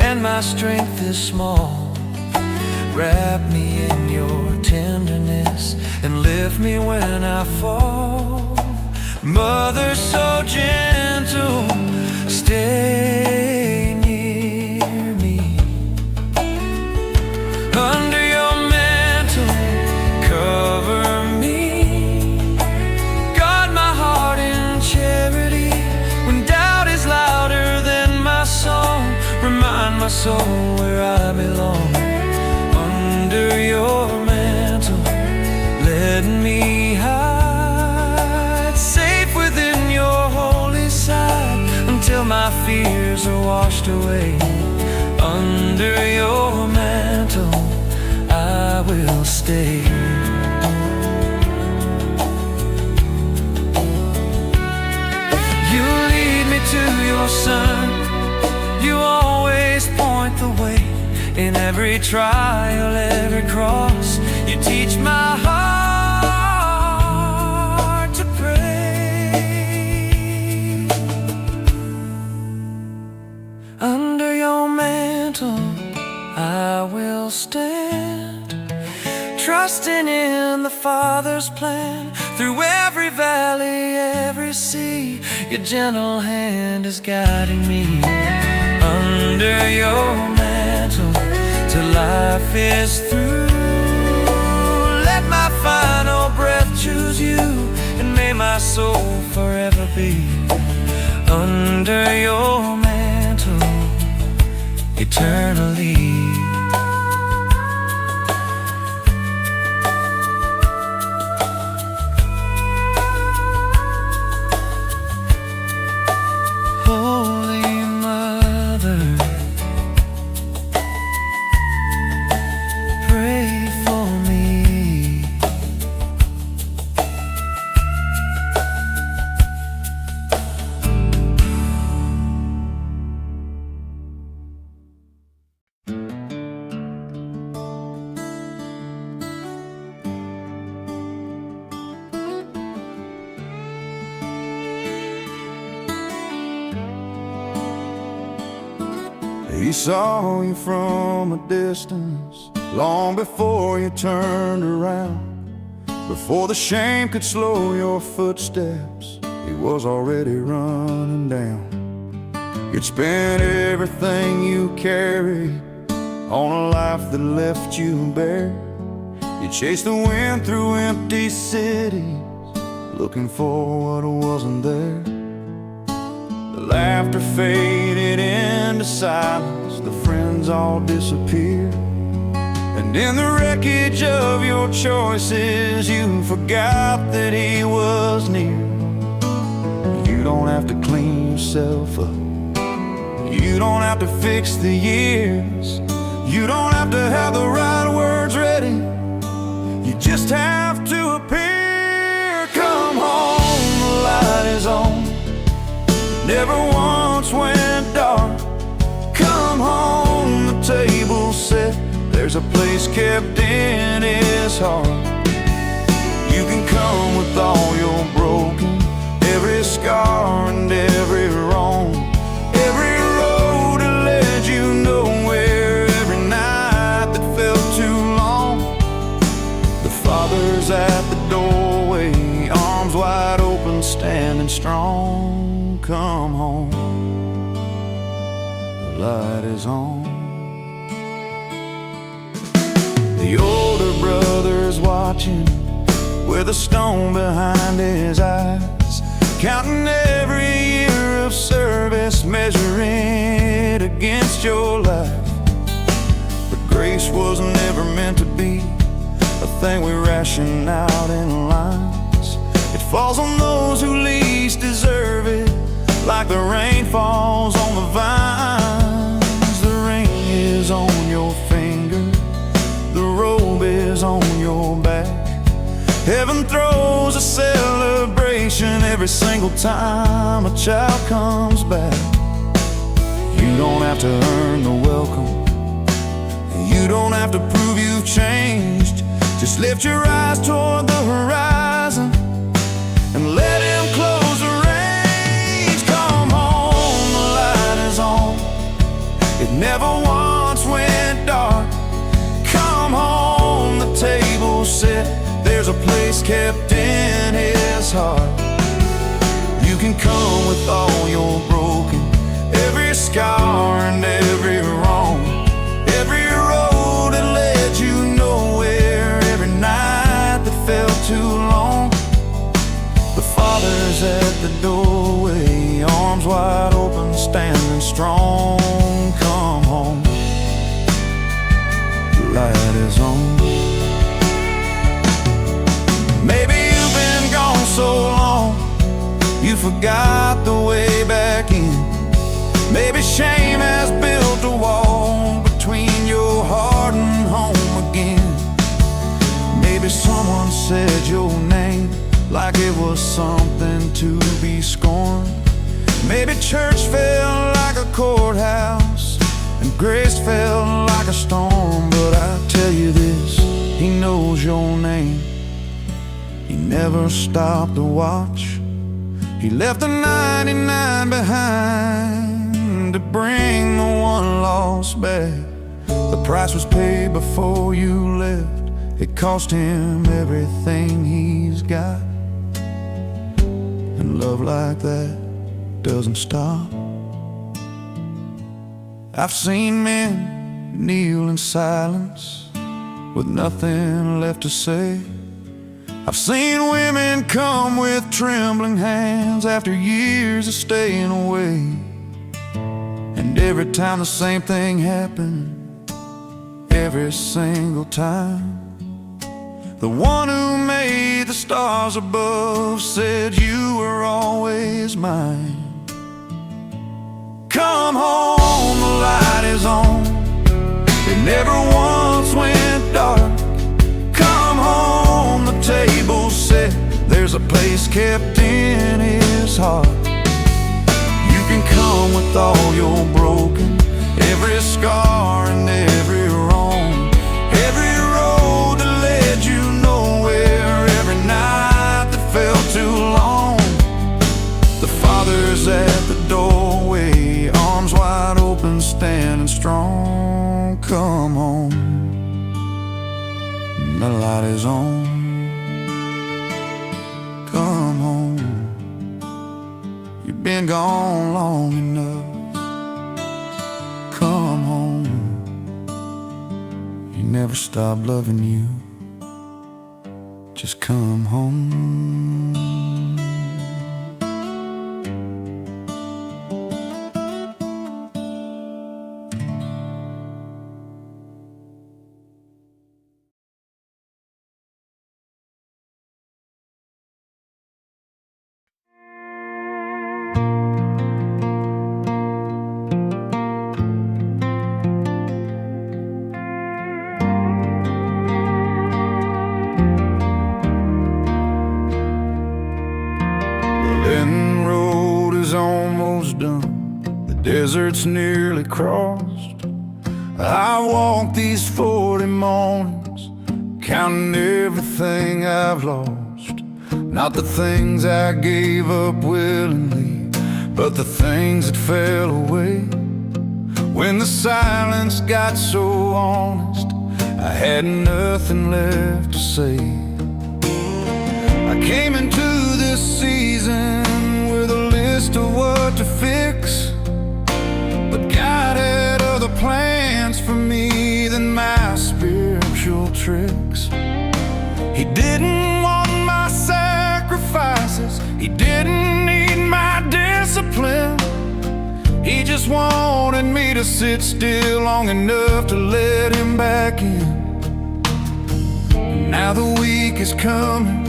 and my strength is small, wrap me in your tenderness and lift me when I fall. Mother so gentle, stay near me. Under your mantle, cover me. Guard my heart in charity. When doubt is louder than my song, remind my soul where I belong. Under your mantle, let me hide, safe within your holy side, until my fears are washed away. Under your mantle, I will stay. In every trial, every cross, you teach my heart to pray. Under your mantle I will stand, trusting in the Father's plan. Through every valley, every sea, your gentle hand is guiding me. Under your mantle, till life is through, let my final breath choose you, and may my soul forever be under your mantle, eternally. Holy Mother, pray for me. He saw you from a distance long before you turned around. Before the shame could slow your footsteps, he was already running down. You'd spent everything you carried on a life that left you bare. You chased the wind through empty cities, looking for what wasn't there. The laughter faded into silence, the friends all disappeared, and in the wreckage of your choices, you forgot that he was near. You don't have to clean yourself up, you don't have to fix the years, you don't have to have the right words ready, you just have to appear. Come home, the light is on, never once went dark. Come home, the table's set, there's a place kept in his heart. You can come with all your broken, every scar and every wrong, every road that led you nowhere, every night that felt too long. The Father's at the doorway, arms wide open, standing strong. Come home, the light is on. The older brother's watching with a stone behind his eyes, counting every year of service, measuring it against your life. But grace was never meant to be a thing we ration out in lines. It falls on those who least deserve it, like the rain falls on the vines. The ring is on your finger, the robe is on your back. Heaven throws a celebration every single time a child comes back. You don't have to earn the welcome, you don't have to prove you've changed. Just lift your eyes toward the horizon and let him close the range. Come home, the light is on, it never once went dark. Come home, the table's set, there's a place kept in his heart. You can come with all your broken, every scar and every wrong, every road that led you nowhere, every night that felt too long. The Father's at the doorway, arms wide open, standing strong. Come home, the light is on. Maybe you've been gone so long, you forgot the way back in. Maybe shame has built a wall between your heart and home again. Maybe someone said your name like it was something to be scorned. Maybe church felt like a courthouse and grace felt like a storm, but I tell you this, he knows your name. He never stopped to watch. He left the 99 behind to bring the one lost back. The price was paid before you left. It cost him everything he's got. And love like that doesn't stop. I've seen men kneel in silence with nothing left to say. I've seen women come with trembling hands after years of staying away. And every time the same thing happened, every single time, the one who made the stars above said you were always mine. Come home, the light is on. It never once went dark. Come home, the table's set. There's a place kept in his heart. You can come with all your broken, every scar and every wrong, every road that led you nowhere, every night that felt too long. The Father's at the doorway, arms wide open, standing strong. Come home, the light is on. Come home, you've been gone long enough. Come home, he never stopped loving you. Just come home. Almost done, the desert's nearly crossed. I walk these 40 mornings, counting everything I've lost. Not the things I gave up willingly, but the things that fell away. When the silence got so honest, I had nothing left to say. I came into this season with a list of what to fix, but God had other plans for me than my spiritual tricks. He didn't want my sacrifices, he didn't need my discipline. He just wanted me to sit still long enough to let him back in. And now the week is coming,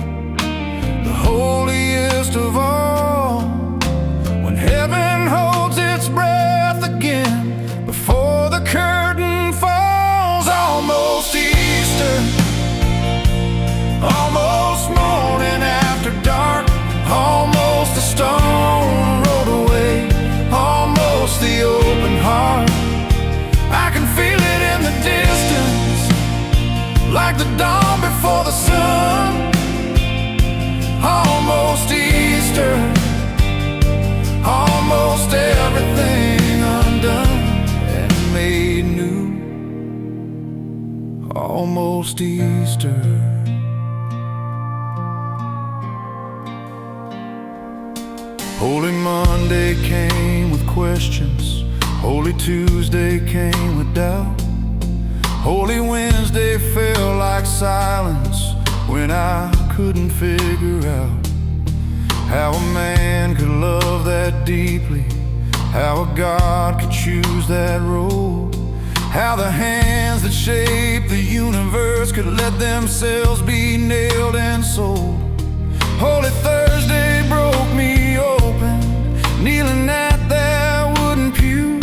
the holiest of all, when heaven holds its breath again before the curtain falls. Almost Easter, almost morning after dark, almost the stone rolled away, almost the open heart. I can feel it in the distance, like the dawn before the sun. Almost Easter, almost everything undone and made new. Almost Easter. Holy Monday came with questions, Holy Tuesday came with doubt, Holy Wednesday felt like silence when I couldn't figure out how a man could love that deeply, how a God could choose that road, how the hands that shape the universe could let themselves be nailed and sold. Holy Thursday broke me open, kneeling at that wooden pew,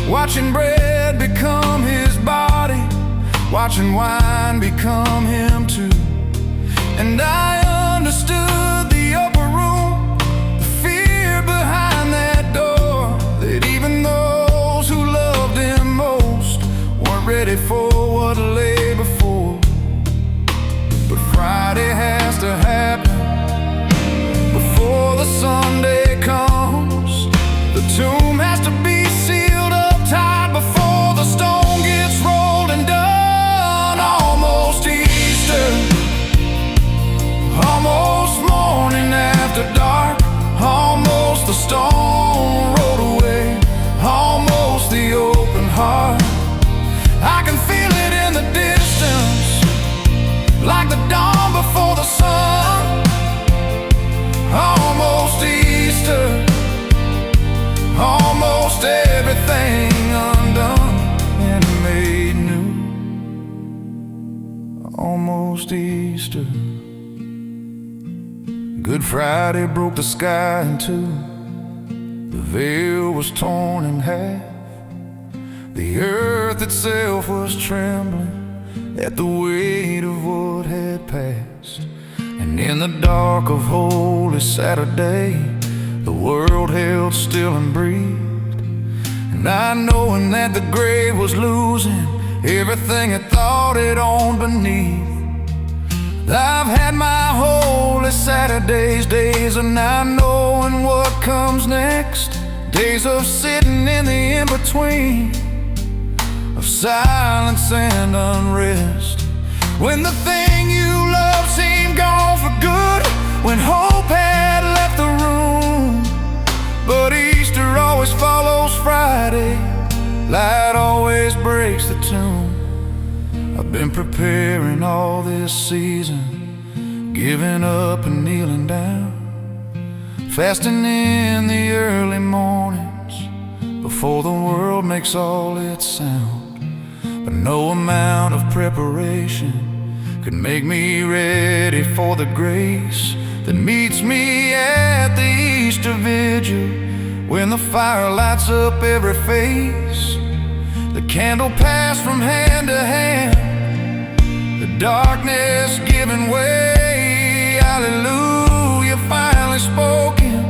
watching bread become his body, watching wine become him too. And I understood the upper room, the fear behind that door, that even those who loved him most weren't ready for what lay before. But Friday has to happen before the Sunday comes. The tomb has to be sealed up tight before the stone gets rolled and done. Almost Easter, almost morning after dark, almost the stone rolled away, almost the open heart. I can feel it in the distance, like the dawn before the sun. Almost Easter, almost everything undone and made new. Almost Easter. Good Friday broke the sky in two. The veil was torn in half. The earth itself was trembling at the weight of what had passed. And in the dark of Holy Saturday, the world held still and breathed. And I, knowing that the grave was losing everything it thought it owned beneath, I've had my Holy Saturdays, days of not knowing what comes next, days of sitting in the in-between, of silence and unrest. When the thing you love seemed gone for good, when hope had left the room. But Easter always follows Friday, light always breaks the tomb. I've been preparing all this season, giving up and kneeling down, fasting in the early mornings before the world makes all its sound. But no amount of preparation could make me ready for the grace that meets me at the Easter Vigil, when the fire lights up every face, the candle passed from hand to hand, the darkness giving way. Hallelujah, finally spoken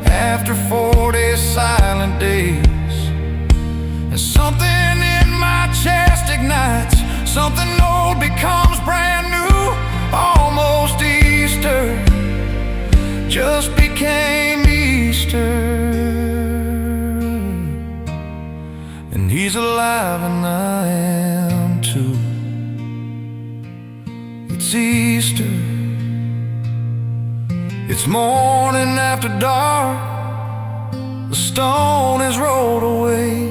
after 40 silent days. And something in my chest ignites, something old becomes brand new. Almost Easter just became Easter. And He's alive and I am too. It's Easter. It's morning after dark, the stone is rolled away.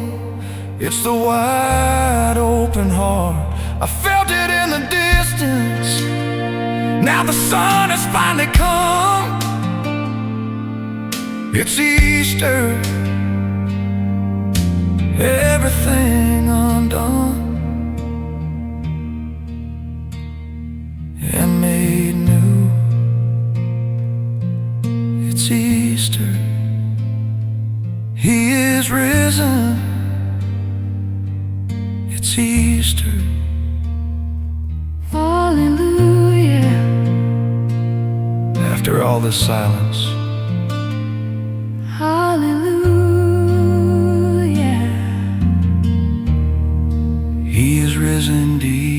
It's the wide open heart. I felt it in the distance. Now the sun has finally come. It's Easter, everything undone and made new. It's Easter, He is risen. It's Easter. Hallelujah. After all this silence, Hallelujah. He is risen indeed.